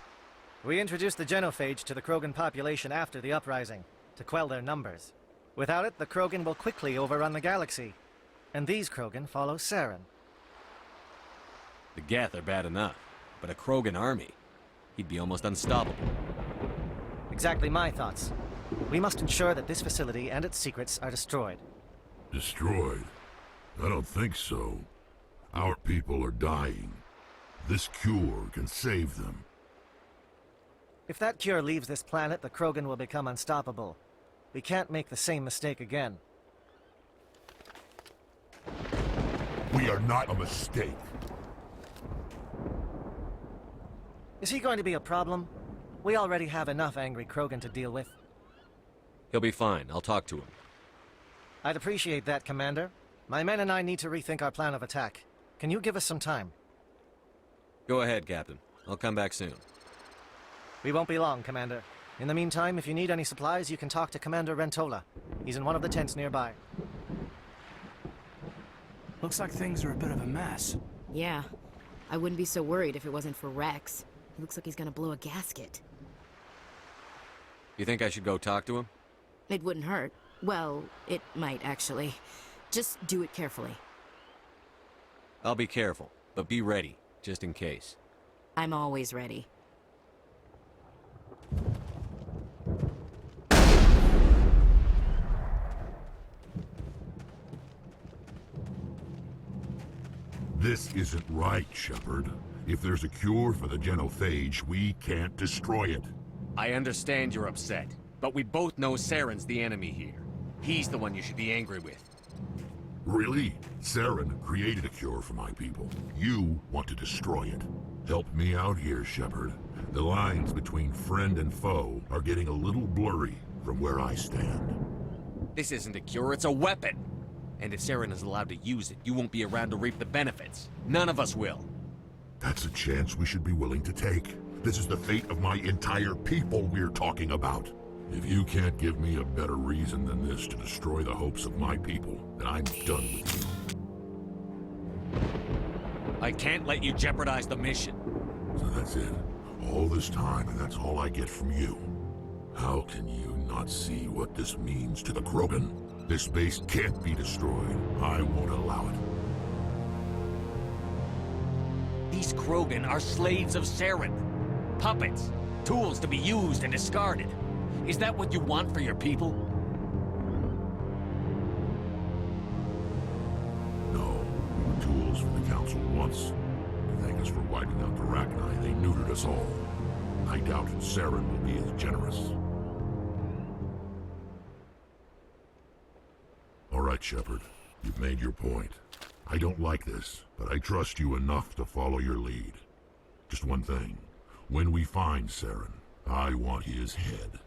We introduced the genophage to the Krogan population after the uprising, to quell their numbers. Without it, the Krogan will quickly overrun the galaxy. And these Krogan follow Saren. The Geth are bad enough, but a Krogan army? He'd be almost unstoppable. Exactly my thoughts. We must ensure that this facility and its secrets are destroyed. Destroyed? I don't think so. Our people are dying. This cure can save them. If that cure leaves this planet, the Krogan will become unstoppable. We can't make the same mistake again. We are not a mistake. Is he going to be a problem? We already have enough angry Krogan to deal with. He'll be fine. I'll talk to him. I'd appreciate that, Commander. My men and I need to rethink our plan of attack. Can you give us some time? Go ahead, Captain. I'll come back soon. We won't be long, Commander. In the meantime, if you need any supplies, you can talk to Commander Rentola. He's in one of the tents nearby. Looks like things are a bit of a mess. Yeah. I wouldn't be so worried if it wasn't for Rex. He looks like he's gonna blow a gasket. You think I should go talk to him? It wouldn't hurt. Well, it might, actually. Just do it carefully. I'll be careful, but be ready, just in case. I'm always ready. This isn't right, Shepard. If there's a cure for the genophage, we can't destroy it. I understand you're upset, but we both know Saren's the enemy here. He's the one you should be angry with. Really? Saren created a cure for my people. You want to destroy it. Help me out here, Shepard. The lines between friend and foe are getting a little blurry from where I stand. This isn't a cure, it's a weapon! And if Saren is allowed to use it, you won't be around to reap the benefits. None of us will. That's a chance we should be willing to take. This is the fate of my entire people we're talking about. If you can't give me a better reason than this to destroy the hopes of my people, then I'm done with you. I can't let you jeopardize the mission. So that's it. All this time, and that's all I get from you. How can you not see what this means to the Krogan? This base can't be destroyed. I won't allow it. These Krogan are slaves of Saren. Puppets. Tools to be used and discarded. Is that what you want for your people? No. We were tools for the Council once. To thank us for wiping out the Rachni, they neutered us all. I doubt Saren will be as generous. All right, Shepard. You've made your point. I don't like this, but I trust you enough to follow your lead. Just one thing. When we find Saren, I want his head.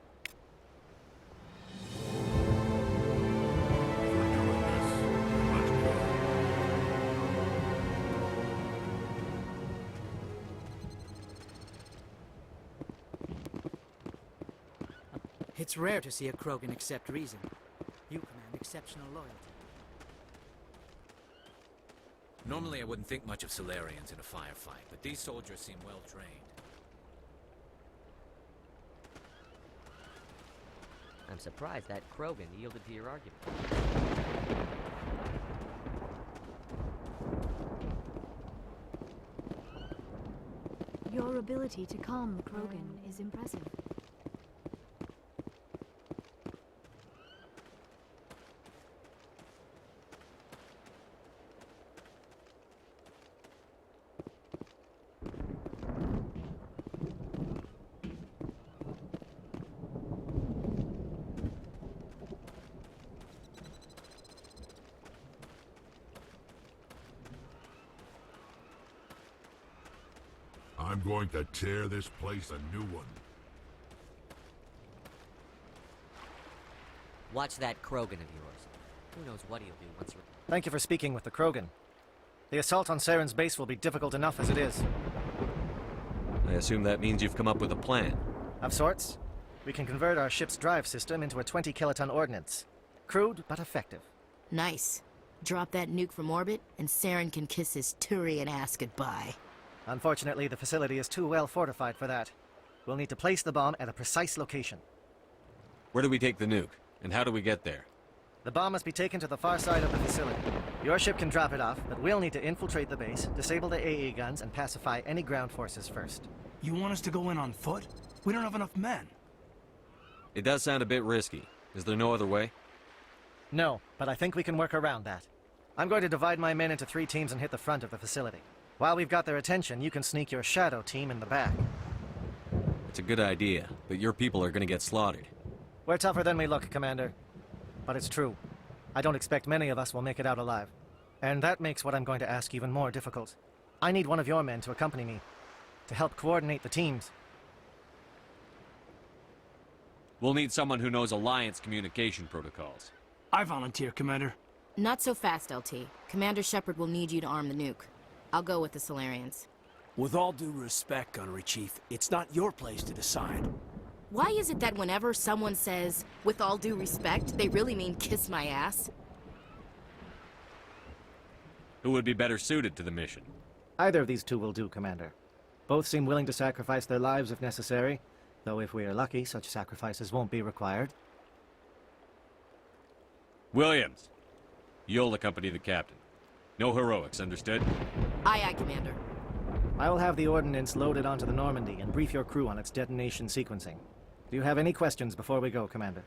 It's rare to see a Krogan accept reason. You command exceptional loyalty. Normally I wouldn't think much of Salarians in a firefight, but these soldiers seem well trained. I'm surprised that Krogan yielded to your argument. Your ability to calm the Krogan is impressive. I'm going to tear this place a new one. Watch that Krogan of yours. Who knows what he'll do once we're... Thank you for speaking with the Krogan. The assault on Saren's base will be difficult enough as it is. I assume that means you've come up with a plan. Of sorts. We can convert our ship's drive system into a 20-kiloton ordnance. Crude, but effective. Nice. Drop that nuke from orbit, and Saren can kiss his Turian ass goodbye. Unfortunately, the facility is too well fortified for that. We'll need to place the bomb at a precise location. Where do we take the nuke? And how do we get there? The bomb must be taken to the far side of the facility. Your ship can drop it off, but we'll need to infiltrate the base, disable the AA guns, and pacify any ground forces first. You want us to go in on foot? We don't have enough men. It does sound a bit risky. Is there no other way? No, but I think we can work around that. I'm going to divide my men into 3 teams and hit the front of the facility. While we've got their attention, you can sneak your shadow team in the back. It's a good idea, but your people are gonna get slaughtered. We're tougher than we look, Commander. But it's true. I don't expect many of us will make it out alive. And that makes what I'm going to ask even more difficult. I need one of your men to accompany me, to help coordinate the teams. We'll need someone who knows Alliance communication protocols. I volunteer, Commander. Not so fast, LT. Commander Shepard will need you to arm the nuke. I'll go with the Solarians. With all due respect, Gunnery Chief, it's not your place to decide. Why is it that whenever someone says, with all due respect, they really mean kiss my ass? Who would be better suited to the mission? Either of these 2 will do, Commander. Both seem willing to sacrifice their lives if necessary, though if we are lucky, such sacrifices won't be required. Williams, you'll accompany the captain. No heroics, understood? Aye, aye, Commander. I will have the ordnance loaded onto the Normandy and brief your crew on its detonation sequencing. Do you have any questions before we go, Commander?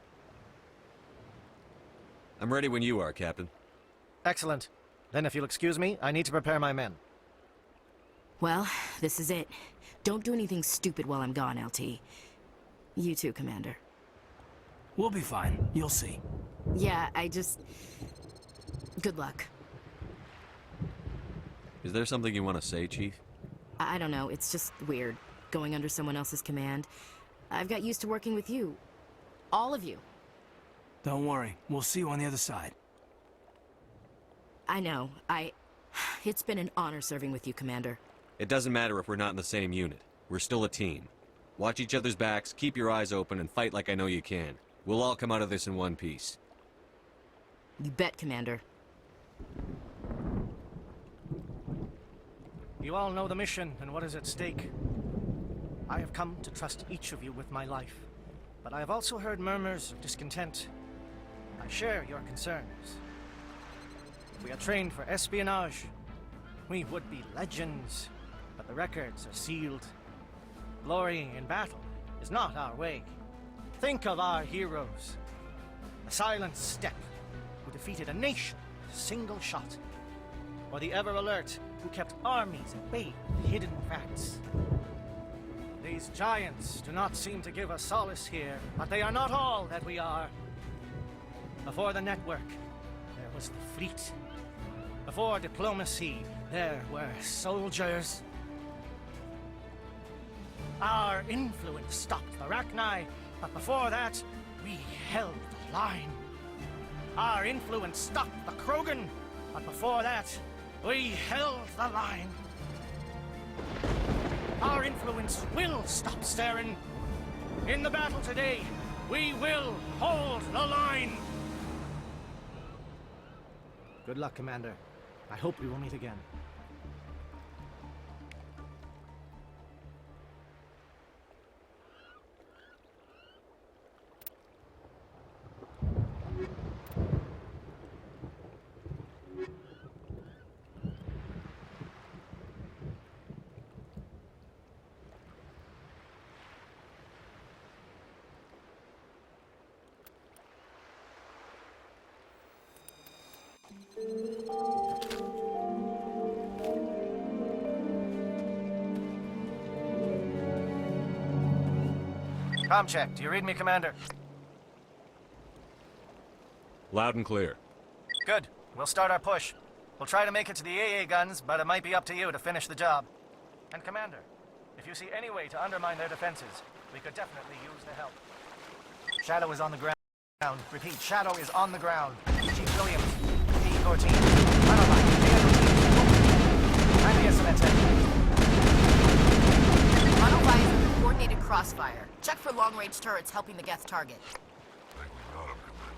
I'm ready when you are, Captain. Excellent. Then if you'll excuse me, I need to prepare my men. Well, this is it. Don't do anything stupid while I'm gone, LT. You too, Commander. We'll be fine. You'll see. Yeah, good luck. Is there something you want to say, Chief? I don't know, it's just weird, going under someone else's command. I've got used to working with you. All of you. Don't worry. We'll see you on the other side. I know. It's been an honor serving with you, Commander. It doesn't matter if we're not in the same unit. We're still a team. Watch each other's backs, keep your eyes open, and fight like I know you can. We'll all come out of this in one piece. You bet, Commander. You all know the mission and what is at stake. I have come to trust each of you with my life, but I have also heard murmurs of discontent. I share your concerns. We are trained for espionage. We would be legends, but the records are sealed. Glorying in battle is not our way. Think of our heroes. The Silent Step, who defeated a nation with a single shot. Or the Ever Alert, who kept armies at bay with hidden facts. These giants do not seem to give us solace here, but they are not all that we are. Before the network, there was the fleet. Before diplomacy, there were soldiers. Our influence stopped the Rachni, but before that, we held the line. Our influence stopped the Krogan, but before that, we held the line. Our influence will stop Saren. In the battle today, we will hold the line. Good luck, Commander. I hope we will meet again. Comm check. Do you read me, Commander? Loud and clear. Good. We'll start our push. We'll try to make it to the AA guns, but it might be up to you to finish the job. And Commander, If you see any way to undermine their defenses, we could definitely use the help. Shadow is on the ground. Repeat, Shadow is on the ground. Chief Williams, P-14. Monolith is under coordinated crossfire. Check for long-range turrets helping the Geth target. Think we got him, Commander.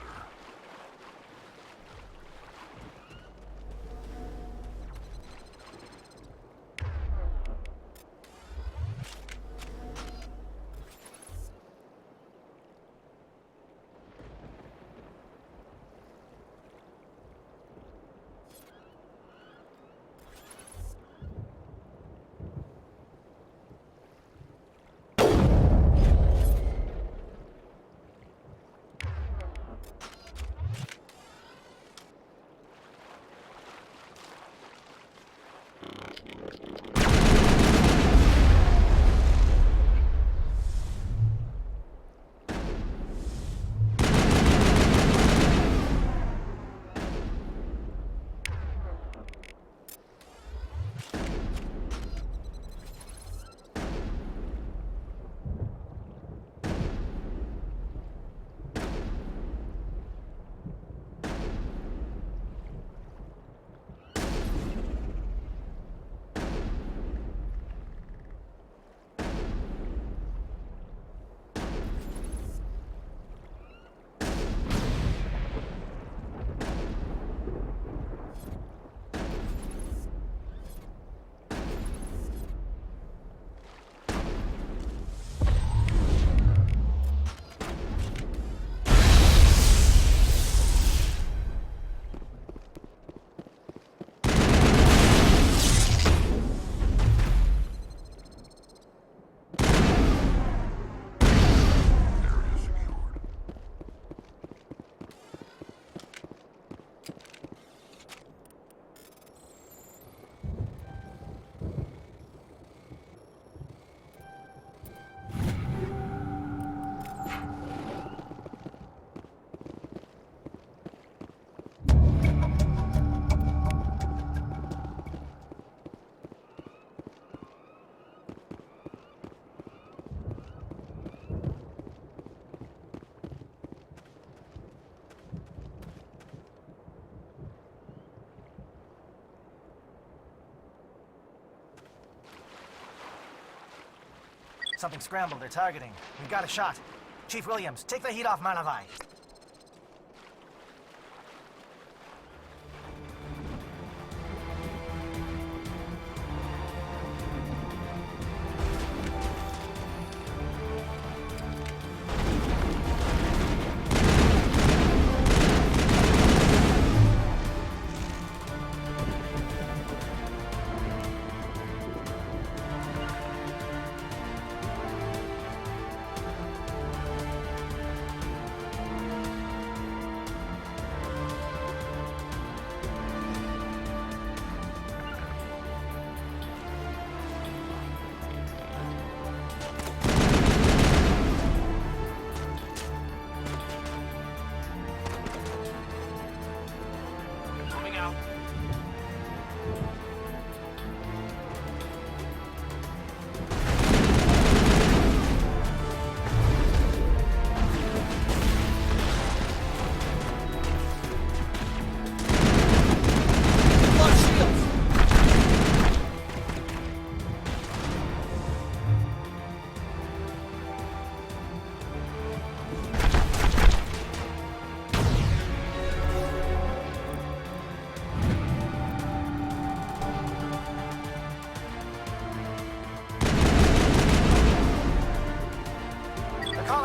Something scrambled. They're targeting. We've got a shot. Chief Williams, take the heat off Manavai.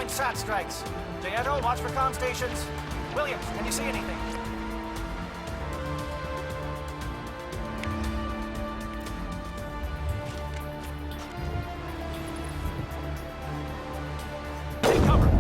SAT strikes. Jayeto, watch for comm stations. Williams, can you see anything? Take cover.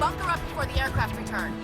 Bunker up before the aircraft return.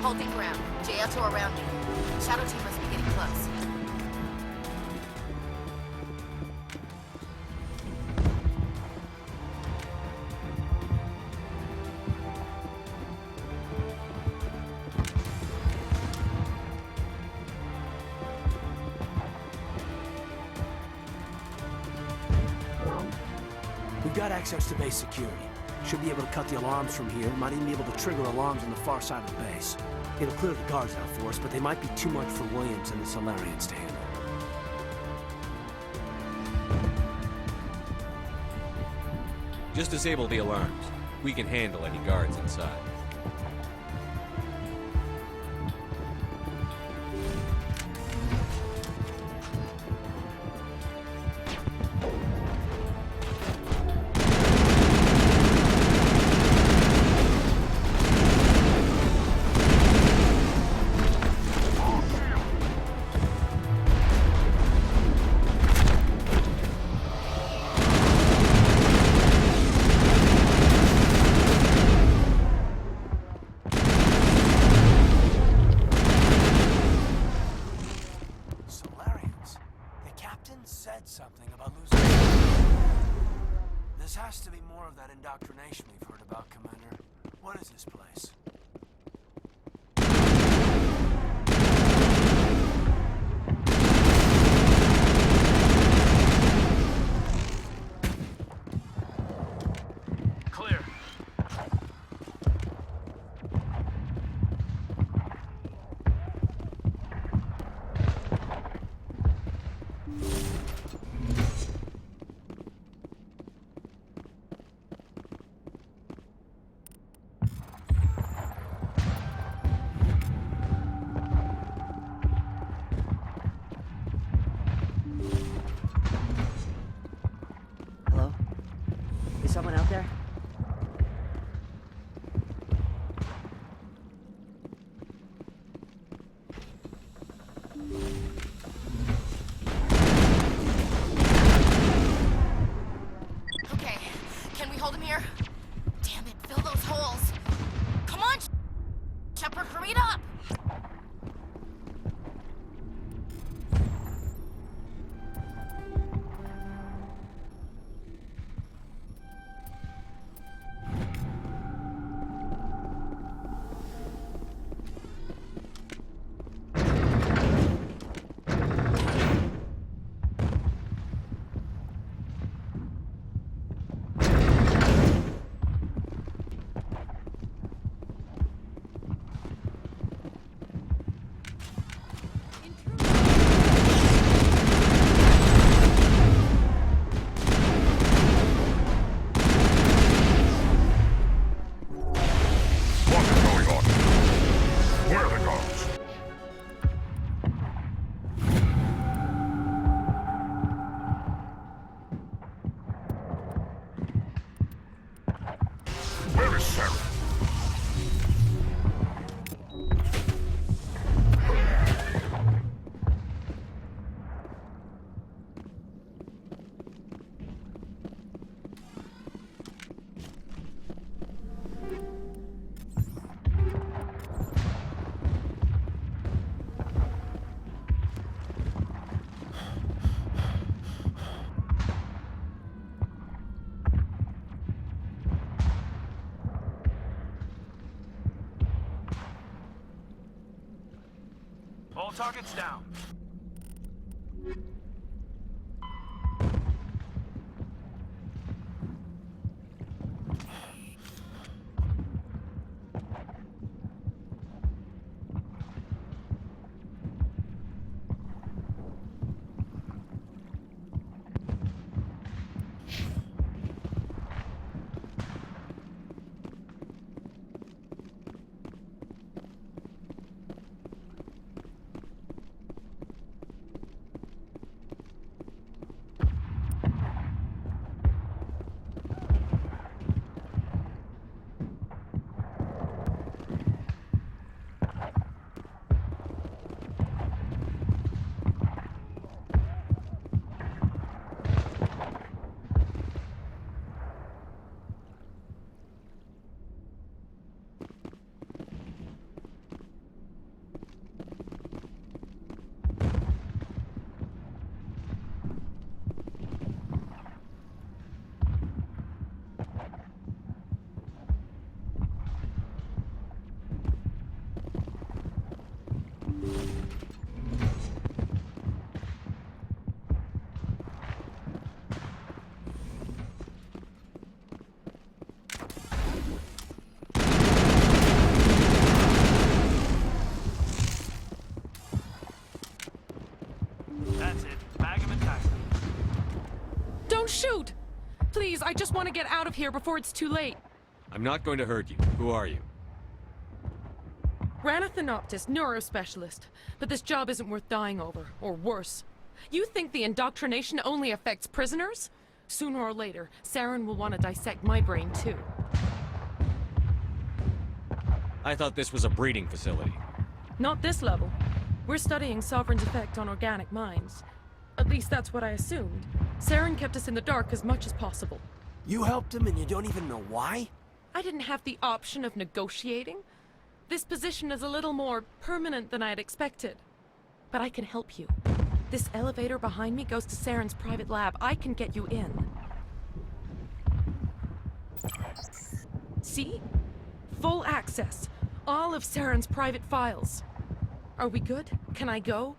Holding ground. JL2 around me. Shadow team must be getting close. We've got access to base security. Should be able to cut the alarms from here. Might even be able to trigger alarms on the far side of the base. It'll clear the guards out for us, but they might be too much for Williams and the Solarians to handle. Just disable the alarms. We can handle any guards inside. Something about losing. This has to be more of that indoctrination we've heard about, Commander. What is this place? Clear. someone out there? Okay, can we hold him here? Damn it, fill those holes. Come on, Shepard, hurry it up! Where is Sarah? All targets down. That's it. Bag him and tackle him. Don't shoot! Please, I just want to get out of here before it's too late. I'm not going to hurt you. Who are you? Rana Thanoptis, neurospecialist. But this job isn't worth dying over, or worse. You think the indoctrination only affects prisoners? Sooner or later, Saren will want to dissect my brain too. I thought this was a breeding facility. Not this level. We're studying Sovereign's effect on organic minds. At least that's what I assumed. Saren kept us in the dark as much as possible. You helped him and you don't even know why? I didn't have the option of negotiating. This position is a little more permanent than I had expected. But I can help you. This elevator behind me goes to Saren's private lab. I can get you in. See? Full access. All of Saren's private files. Are we good? Can I go?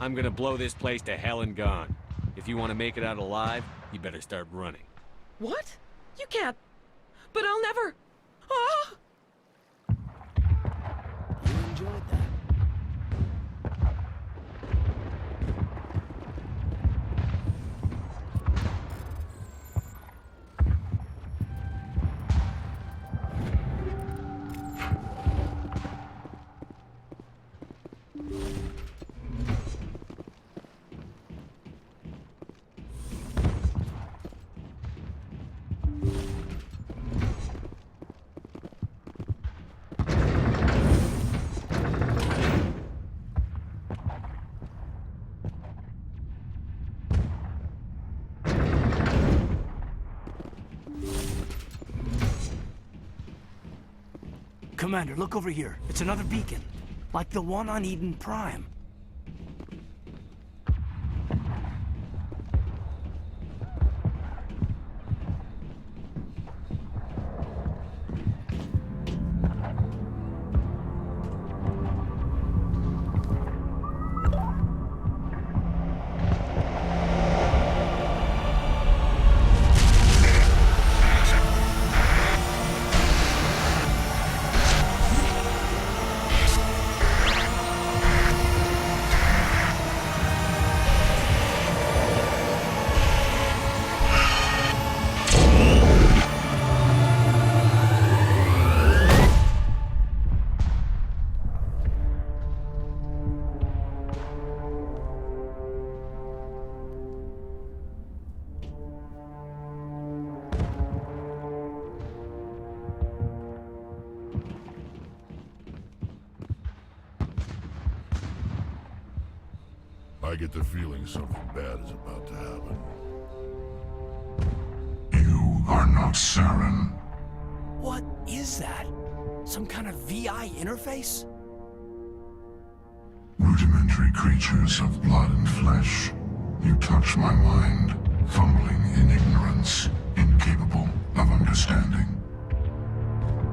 I'm gonna blow this place to hell and gone. If you want to make it out alive, you better start running. What? You can't. But I'll never. Ah! You enjoyed that. Commander, look over here. It's another beacon. Like the one on Eden Prime. I get the feeling something bad is about to happen. You are not Saren. What is that? Some kind of VI interface? Rudimentary creatures of blood and flesh. You touch my mind, fumbling in ignorance, incapable of understanding.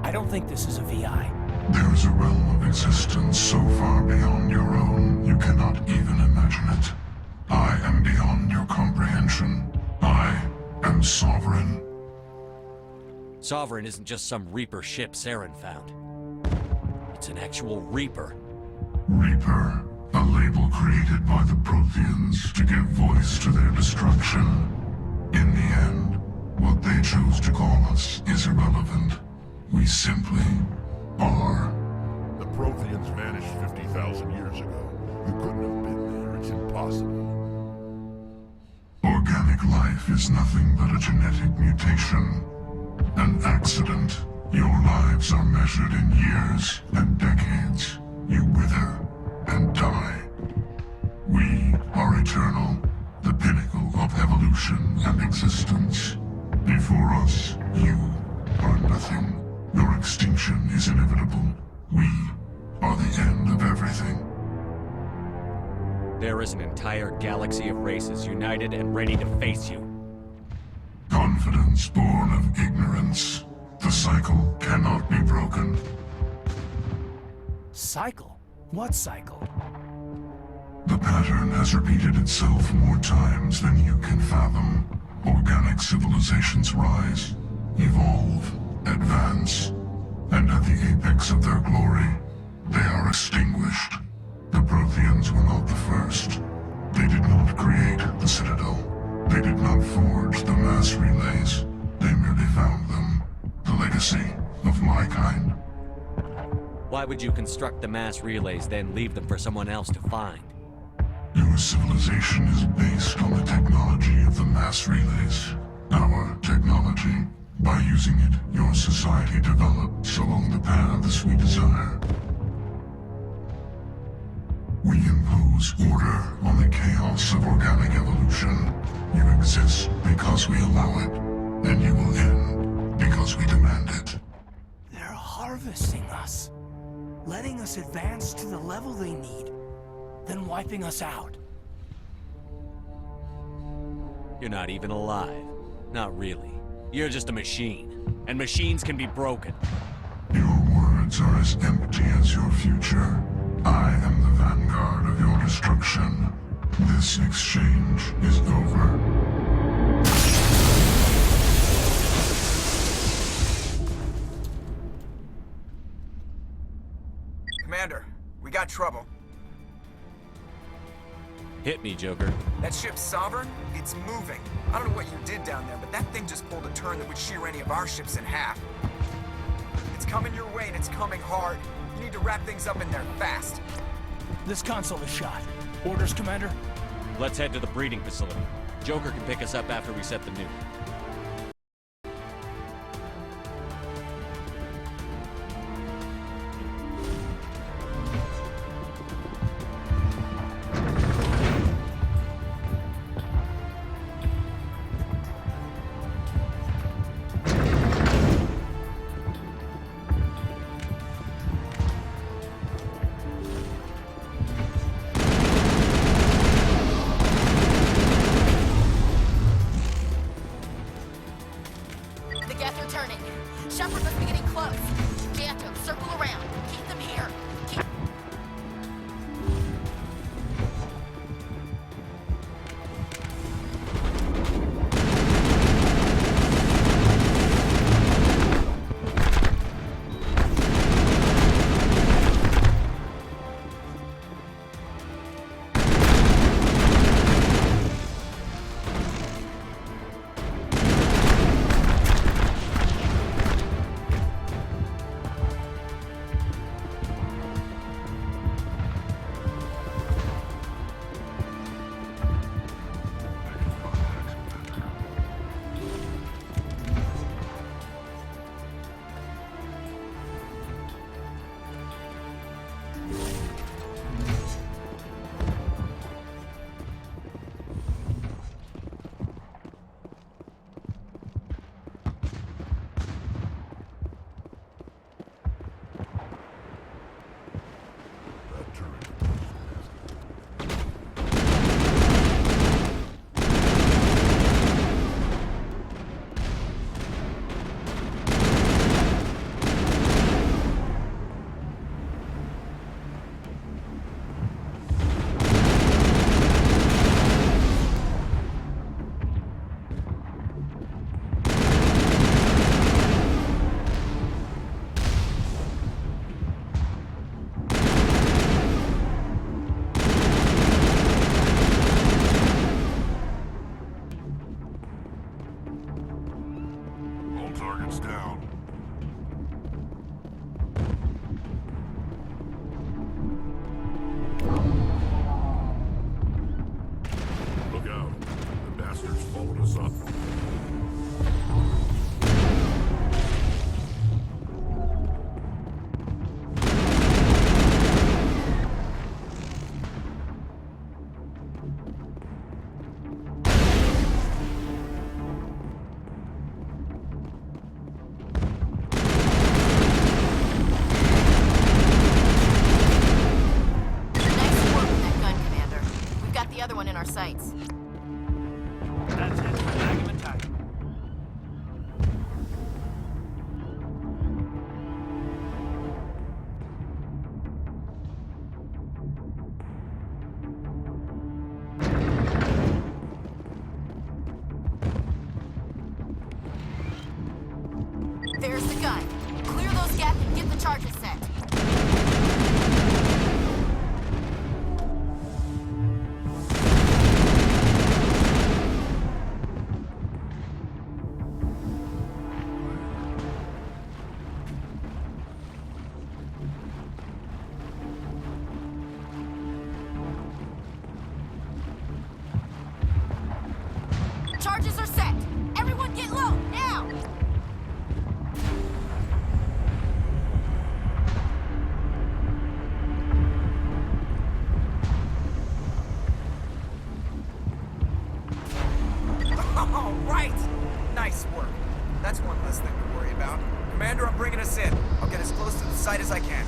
I don't think this is a VI. There is a realm of existence so far beyond your own, you cannot even imagine it. I am beyond your comprehension. I am Sovereign. Sovereign isn't just some Reaper ship Saren found. It's an actual Reaper. Reaper, a label created by the Protheans to give voice to their destruction. In the end, what they chose to call us is irrelevant. We simply are. The Protheans vanished 50,000 years ago. You couldn't have been there. It's impossible. Organic life is nothing but a genetic mutation. An accident. Your lives are measured in years and decades. You wither and die. We are eternal, the pinnacle of evolution and existence. Before us, you are nothing. Your extinction is inevitable. We are the end of everything. There is an entire galaxy of races united and ready to face you. Confidence born of ignorance. The cycle cannot be broken. Cycle? What cycle? The pattern has repeated itself more times than you can fathom. Organic civilizations rise, evolve, advance, and at the apex of their glory, they are extinguished. The Protheans were not the first. They did not create the Citadel. They did not forge the mass relays. They merely found them. The legacy of my kind. Why would you construct the mass relays, then leave them for someone else to find? Your civilization is based on the technology of the mass relays. Our technology. By using it, your society develops along the paths we desire. We impose order on the chaos of organic evolution. You exist because we allow it, and you will end because we demand it. They're harvesting us. Letting us advance to the level they need, then wiping us out. You're not even alive. Not really. You're just a machine. And machines can be broken. Your words are as empty as your future. I am the vanguard of your destruction. This exchange is over. Commander, we got trouble. Hit me, Joker. That ship's Sovereign? It's moving. I don't know what you did down there, but that thing just pulled a turn that would shear any of our ships in half. It's coming your way, and it's coming hard. You need to wrap things up in there fast. This console is shot. Orders, Commander? Let's head to the breeding facility. Joker can pick us up after we set the nuke. turning. Shepard must be getting close. Janto, circle around. Keep them here. Keep... Targets down. Look out. The bastards followed us up. The other one in our sights. That's it. Bag him and tag him. There's the gun. Clear those gaps and get the charges set. Charges are set. Everyone get low, now! All right! Nice work. That's one less thing to worry about. Commander, I'm bringing us in. I'll get as close to the site as I can.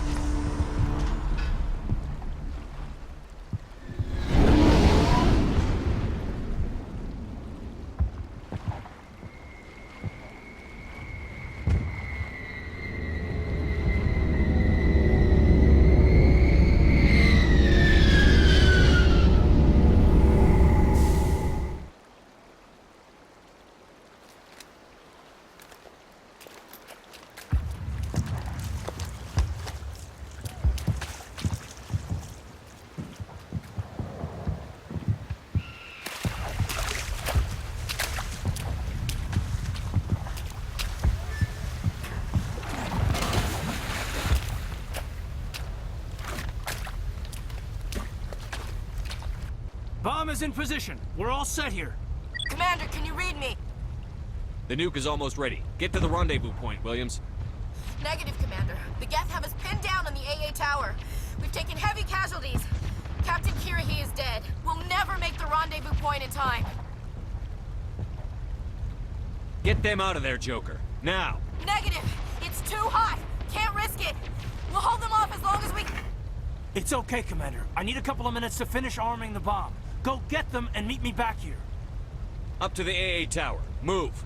Bomb is in position. We're all set here. Commander, can you read me? The nuke is almost ready. Get to the rendezvous point, Williams. Negative, Commander. The Geth have us pinned down on the AA tower. We've taken heavy casualties. Captain Kirahi is dead. We'll never make the rendezvous point in time. Get them out of there, Joker. Now! Negative! It's too hot! Can't risk it! We'll hold them off as long as we... It's okay, Commander. I need a couple of minutes to finish arming the bomb. Go get them and meet me back here. Up to the AA tower. Move.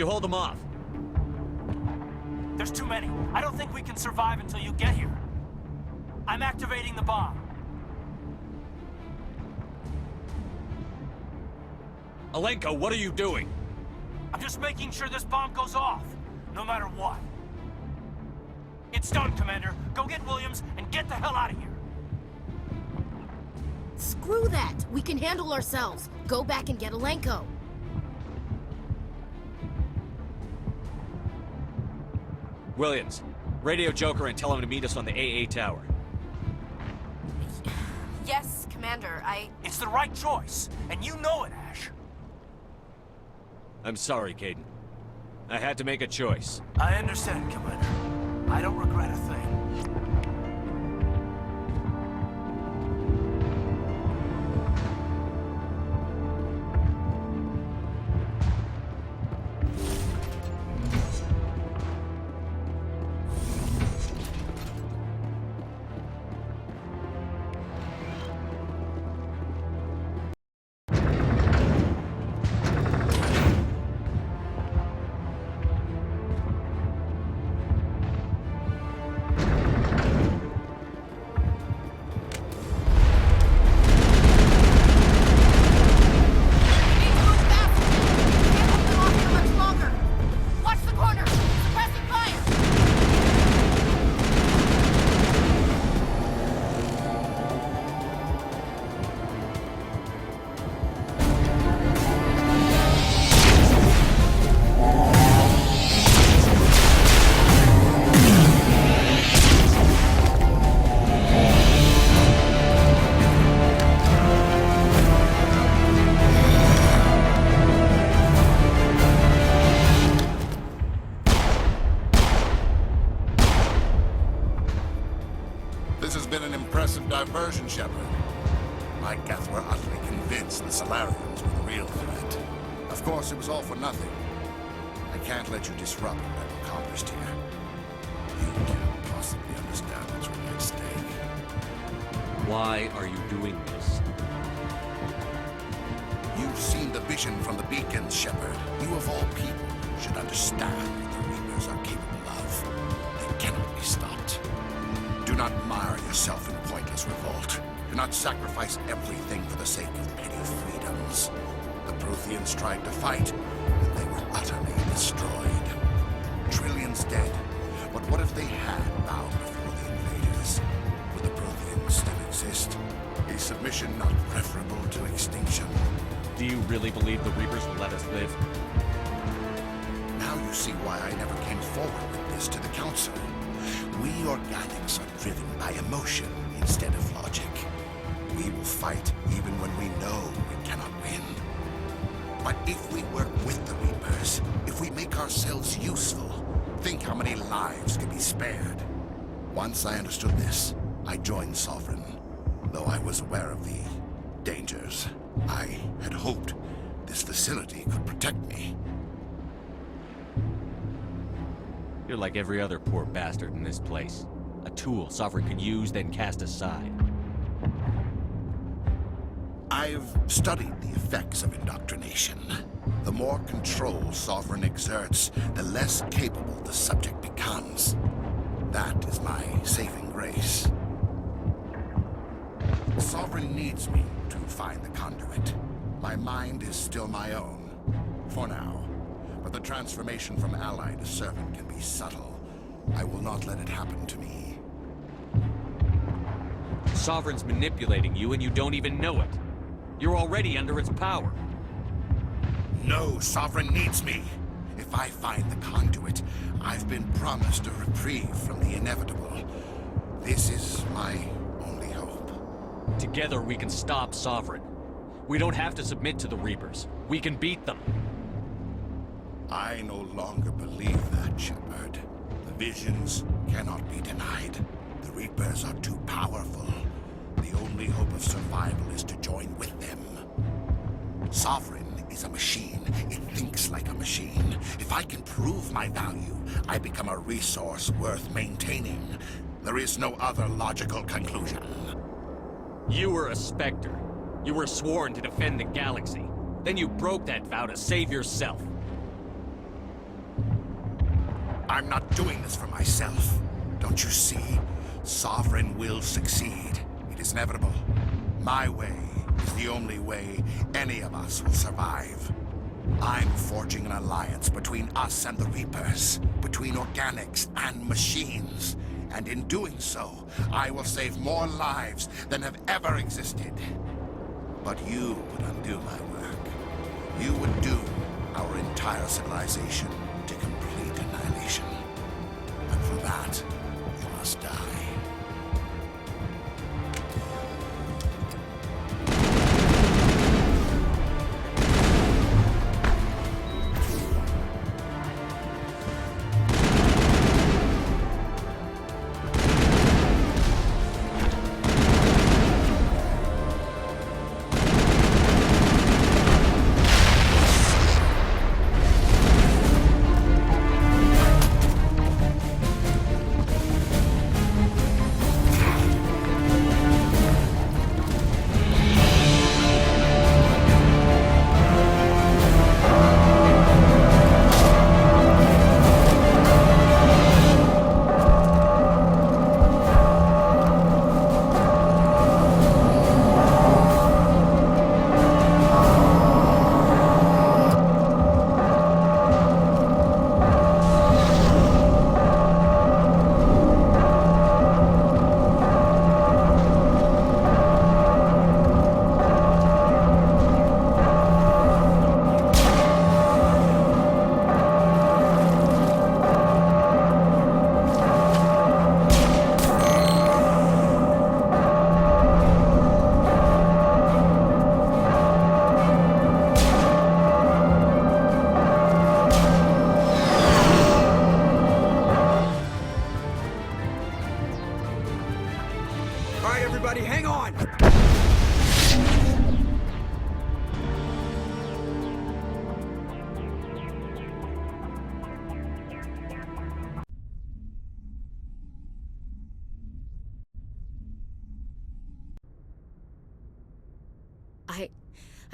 you hold them off? There's too many. I don't think we can survive until you get here. I'm activating the bomb. Alenko, what are you doing? I'm just making sure this bomb goes off, no matter what. It's done, Commander. Go get Williams and get the hell out of here. Screw that! We can handle ourselves. Go back and get Alenko. Williams, radio Joker and tell him to meet us on the AA tower. Yes, Commander, It's the right choice, and you know it, Ash. I'm sorry, Kaidan. I had to make a choice. I understand, Commander. I don't regret a thing. Diversion, Shepard. My Geth were utterly convinced the Salarians were the real threat. Of course, it was all for nothing. I can't let you disrupt what I've accomplished here. You can't possibly understand what's really at stake. Why are you doing this? You've seen the vision from the beacons, Shepard. You of all people should understand what the Reapers are capable of. They cannot be stopped. Do not mire yourself in pointless revolt. Do not sacrifice everything for the sake of petty freedoms. The Protheans tried to fight, and they were utterly destroyed. Trillions dead. But what if they had bowed before the invaders? Would the Protheans still exist? Is submission not preferable to extinction? Do you really believe the Reapers will let us live? Now you see why I never came forward with this to the Council. We organics are driven by emotion instead of logic. We will fight even when we know we cannot win. But if we work with the Reapers, if we make ourselves useful, think how many lives could be spared. Once I understood this, I joined Sovereign. Though I was aware of the dangers, I had hoped this facility could protect me. You're like every other poor bastard in this place. A tool Sovereign can use, then cast aside. I've studied the effects of indoctrination. The more control Sovereign exerts, the less capable the subject becomes. That is my saving grace. Sovereign needs me to find the conduit. My mind is still my own, for now. But the transformation from ally to servant can be subtle. I will not let it happen to me. Sovereign's manipulating you and you don't even know it. You're already under its power. No, Sovereign needs me. If I find the conduit, I've been promised a reprieve from the inevitable. This is my only hope. Together we can stop Sovereign. We don't have to submit to the Reapers. We can beat them. I no longer believe that, Shepard. The visions cannot be denied. The Reapers are too powerful. The only hope of survival is to join with them. Sovereign is a machine. It thinks like a machine. If I can prove my value, I become a resource worth maintaining. There is no other logical conclusion. You were a Spectre. You were sworn to defend the galaxy. Then you broke that vow to save yourself. I'm not doing this for myself. Don't you see? Sovereign will succeed. It is inevitable. My way is the only way any of us will survive. I'm forging an alliance between us and the Reapers, between organics and machines. And in doing so, I will save more lives than have ever existed. But you would undo my work. You would doom our entire civilization to complete annihilation. And for that, you must die.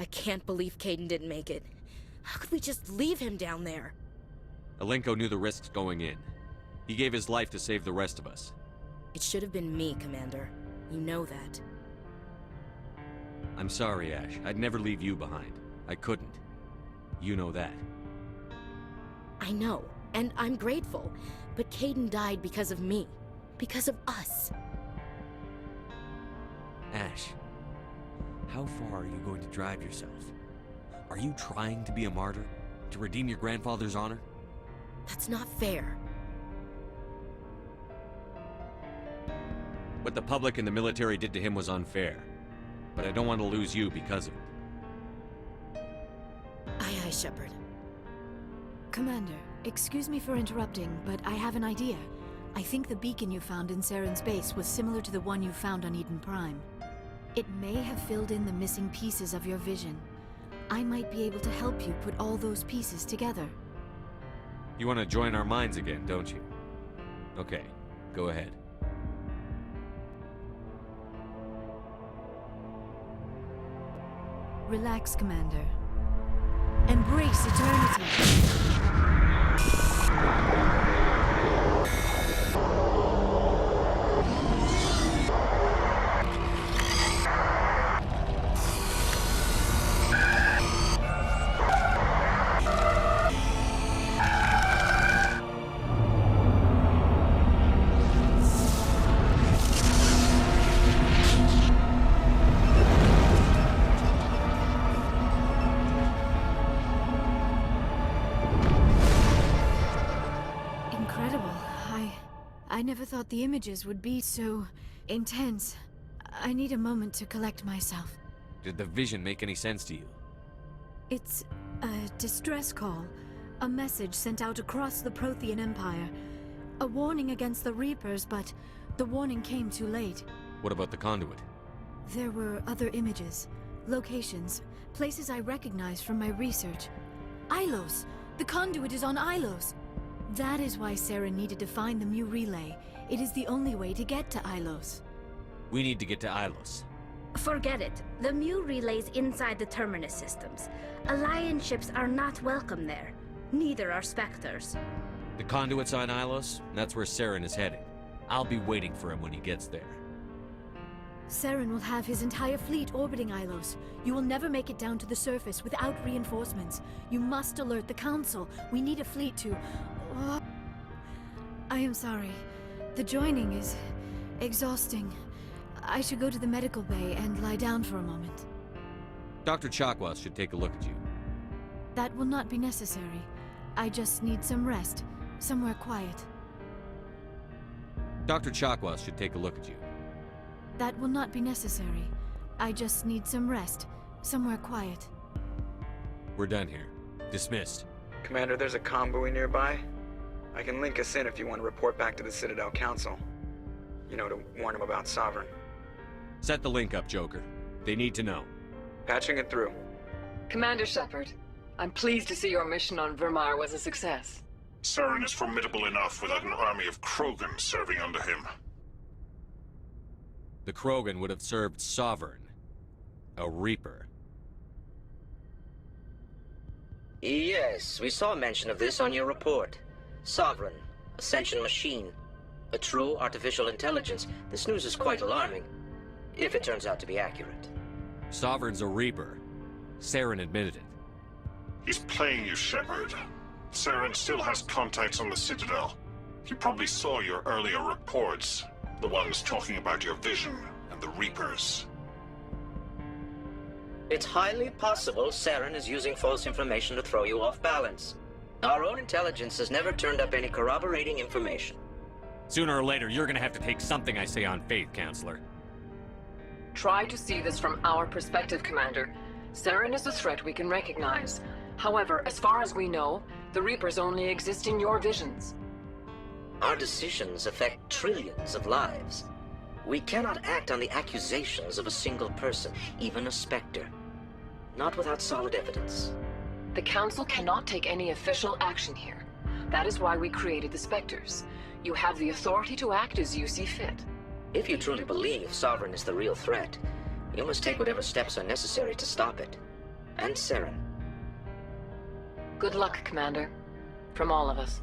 I can't believe Kaidan didn't make it. How could we just leave him down there? Alenko knew the risks going in. He gave his life to save the rest of us. It should have been me, Commander. You know that. I'm sorry, Ash. I'd never leave you behind. I couldn't. You know that. I know, and I'm grateful. But Kaidan died because of me. Because of us. Ash, how far are you going to drive yourself? Are you trying to be a martyr? To redeem your grandfather's honor? That's not fair. What the public and the military did to him was unfair. But I don't want to lose you because of it. Aye, Shepard. Commander, excuse me for interrupting, but I have an idea. I think the beacon you found in Saren's base was similar to the one you found on Eden Prime. It may have filled in the missing pieces of your vision. I might be able to help you put all those pieces together. You want to join our minds again, don't you? Okay, go ahead. Relax, Commander. Embrace eternity. I never thought the images would be so intense. I need a moment to collect myself. Did the vision make any sense to you? It's a distress call. A message sent out across the Prothean Empire. A warning against the Reapers, but the warning came too late. What about the conduit? There were other images, locations, places I recognized from my research. Ilos! The conduit is on Ilos! That is why Saren needed to find the Mu relay. It is the only way to get to Ilos. We need to get to Ilos. Forget it. The Mu relay's inside the Terminus systems. Alliance ships are not welcome there. Neither are Spectres. The conduit's on Ilos, and that's where Saren is heading. I'll be waiting for him when he gets there. Saren will have his entire fleet orbiting Ilos. You will never make it down to the surface without reinforcements. You must alert the Council. We need a fleet to... I am sorry. The joining is exhausting. I should go to the medical bay and lie down for a moment. Dr. Chakwas should take a look at you. That will not be necessary. I just need some rest. Somewhere quiet. Dr. Chakwas should take a look at you. That will not be necessary. I just need some rest. Somewhere quiet. We're done here. Dismissed. Commander, there's a comm buoy nearby. I can link us in if you want to report back to the Citadel Council. You know, to warn them about Sovereign. Set the link up, Joker. They need to know. Patching it through. Commander Shepard, I'm pleased to see your mission on Vermeer was a success. Saren is formidable enough without an army of Krogan serving under him. The Krogan would have served Sovereign. A Reaper. Yes, we saw mention of this on your report. Sovereign, Ascension machine, a true artificial intelligence. This news is quite alarming, if it turns out to be accurate. Sovereign's a Reaper. Saren admitted it. He's playing you, Shepard. Saren still has contacts on the Citadel. He probably saw your earlier reports. The ones talking about your vision and the Reapers. It's highly possible Saren is using false information to throw you off balance. Our own intelligence has never turned up any corroborating information. Sooner or later, you're gonna have to take something I say on faith, Counselor. Try to see this from our perspective, Commander. Saren is a threat we can recognize. However, as far as we know, the Reapers only exist in your visions. Our decisions affect trillions of lives. We cannot act on the accusations of a single person, even a Spectre. Not without solid evidence. The Council cannot take any official action here. That is why we created the Spectres. You have the authority to act as you see fit. If you truly believe Sovereign is the real threat, you must take whatever steps are necessary to stop it. And Saren. Good luck, Commander. From all of us.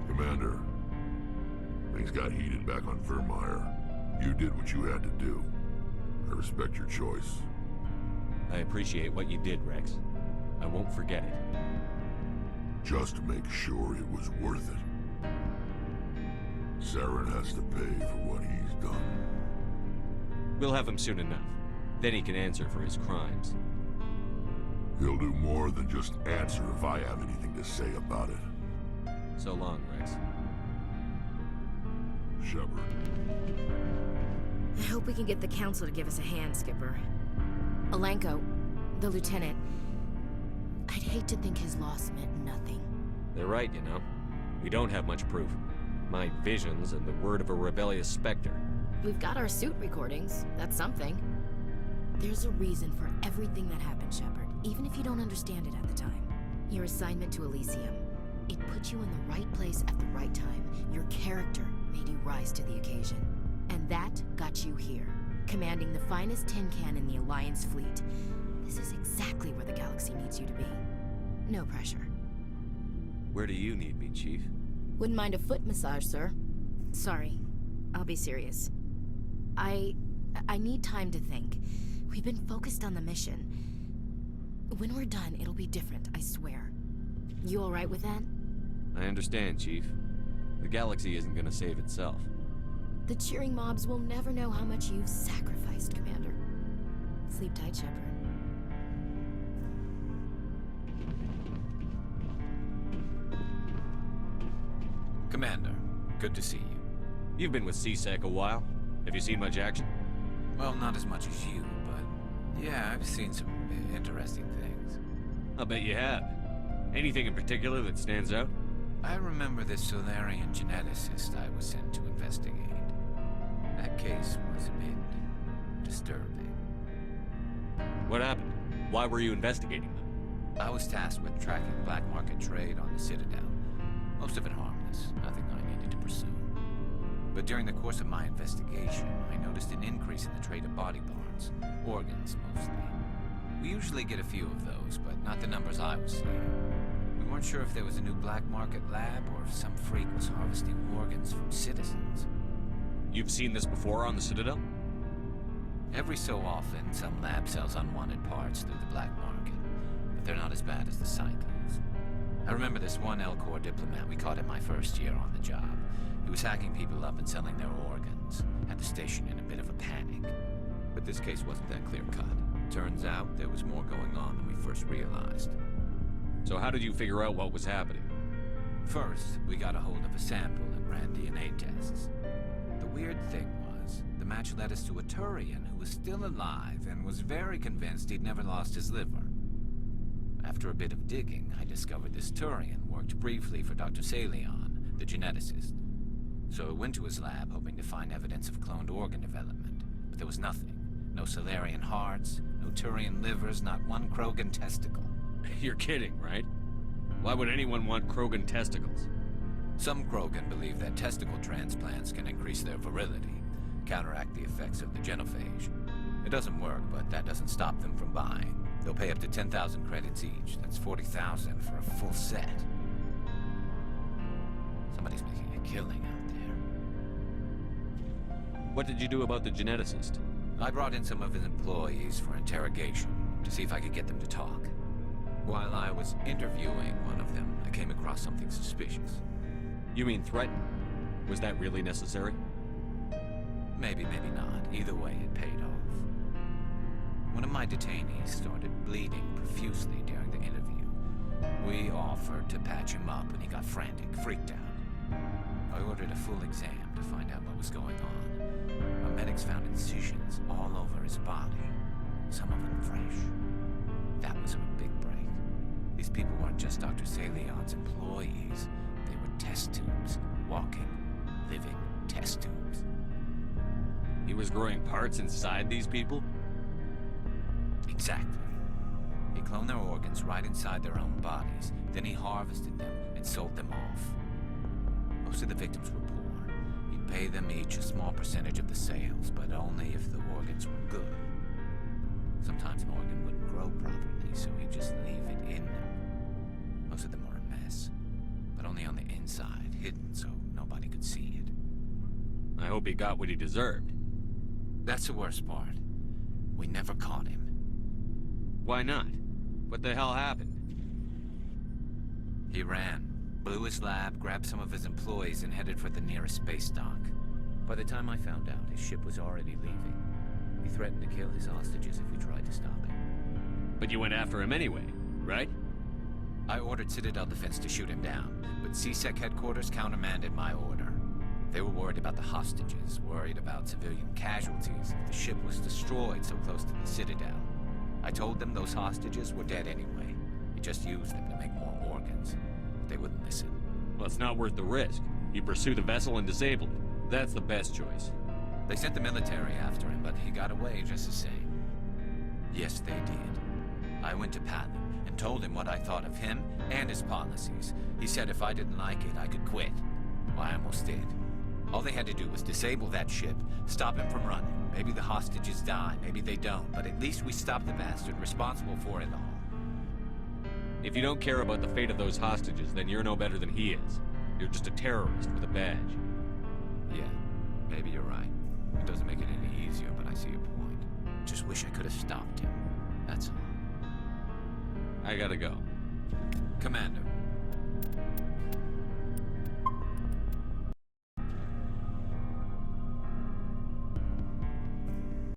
Commander, things got heated back on Vermeer. You did what you had to do. I respect your choice. I appreciate what you did, Rex. I won't forget it. Just make sure it was worth it. Saren has to pay for what he's done. We'll have him soon enough. Then he can answer for his crimes. He'll do more than just answer if I have anything to say about it. So long, Rex. Shepard. I hope we can get the Council to give us a hand, Skipper. Alenko, the Lieutenant, I'd hate to think his loss meant nothing. They're right, you know. We don't have much proof. My visions and the word of a rebellious Spectre. We've got our suit recordings. That's something. There's a reason for everything that happened, Shepard, even if you don't understand it at the time. Your assignment to Elysium. It put you in the right place at the right time. Your character made you rise to the occasion. And that got you here, commanding the finest tin can in the Alliance fleet. This is exactly where the galaxy needs you to be. No pressure. Where do you need me, Chief? Wouldn't mind a foot massage, sir. Sorry, I'll be serious. I need time to think. We've been focused on the mission. When we're done, it'll be different, I swear. You all right with that? I understand, Chief. The galaxy isn't gonna save itself. The cheering mobs will never know how much you've sacrificed, Commander. Sleep tight, Shepard. Commander, good to see you. You've been with C-Sec a while. Have you seen much action? Well, not as much as you, but yeah, I've seen some interesting things. I'll bet you have. Anything in particular that stands out? I remember this Solarian geneticist I was sent to investigate. That case was a bit disturbing. What happened? Why were you investigating them? I was tasked with tracking black market trade on the Citadel. Most of it harmless, nothing I needed to pursue. But during the course of my investigation, I noticed an increase in the trade of body parts, organs mostly. We usually get a few of those, but not the numbers I was seeing. We weren't sure if there was a new black market lab or if some freak was harvesting organs from citizens. You've seen this before on the Citadel? Every so often, some lab sells unwanted parts through the black market, but they're not as bad as the Psychos. I remember this one Elcor diplomat we caught in my first year on the job. He was hacking people up and selling their organs. Had the station in a bit of a panic. But this case wasn't that clear-cut. Turns out there was more going on than we first realized. So how did you figure out what was happening? First, we got a hold of a sample and ran DNA tests. The weird thing was, the match led us to a Turian who was still alive and was very convinced he'd never lost his liver. After a bit of digging, I discovered this Turian worked briefly for Dr. Salion, the geneticist. So I went to his lab hoping to find evidence of cloned organ development, but there was nothing. No Solarian hearts, no Turian livers, not one Krogan testicle. You're kidding, right? Why would anyone want Krogan testicles? Some Krogan believe that testicle transplants can increase their virility, counteract the effects of the genophage. It doesn't work, but that doesn't stop them from buying. They'll pay up to 10,000 credits each. That's 40,000 for a full set. Somebody's making a killing out there. What did you do about the geneticist? I brought in some of his employees for interrogation, to see if I could get them to talk. While I was interviewing one of them, I came across something suspicious. You mean threaten? Was that really necessary? Maybe, maybe not. Either way, it paid off. One of my detainees started bleeding profusely during the interview. We offered to patch him up and he got frantic, freaked out. I ordered a full exam to find out what was going on. Our medics found incisions all over his body, some of them fresh. That was a big break. These people weren't just Dr. Salion's employees. They were test tubes, walking, living test tubes. He was growing parts inside these people? Exactly. He cloned their organs right inside their own bodies. Then he harvested them and sold them off. Most of the victims were poor. He'd pay them each a small percentage of the sales, but only if the organs were good. Sometimes an organ wouldn't grow properly, so he'd just leave it in them. Most of them were a mess, but only on the inside, hidden so nobody could see it. I hope he got what he deserved. That's the worst part. We never caught him. Why not? What the hell happened? He ran, blew his lab, grabbed some of his employees, and headed for the nearest space dock. By the time I found out, his ship was already leaving. He threatened to kill his hostages if we tried to stop him. But you went after him anyway, right? I ordered Citadel Defense to shoot him down, but C-Sec headquarters countermanded my order. They were worried about the hostages, worried about civilian casualties if the ship was destroyed so close to the Citadel. I told them those hostages were dead anyway. He just used them to make more organs. But they wouldn't listen. Well, it's not worth the risk. You pursue the vessel and disable it. That's the best choice. They sent the military after him, but he got away just the same. Yes, they did. I went to Patton and told him what I thought of him and his policies. He said if I didn't like it, I could quit. Well, I almost did. All they had to do was disable that ship, stop him from running. Maybe the hostages die, maybe they don't, but at least we stopped the bastard responsible for it all. If you don't care about the fate of those hostages, then you're no better than he is. You're just a terrorist with a badge. Yeah, maybe you're right. It doesn't make it any easier, but I see your point. Just wish I could have stopped him. That's all. I gotta go. Commander.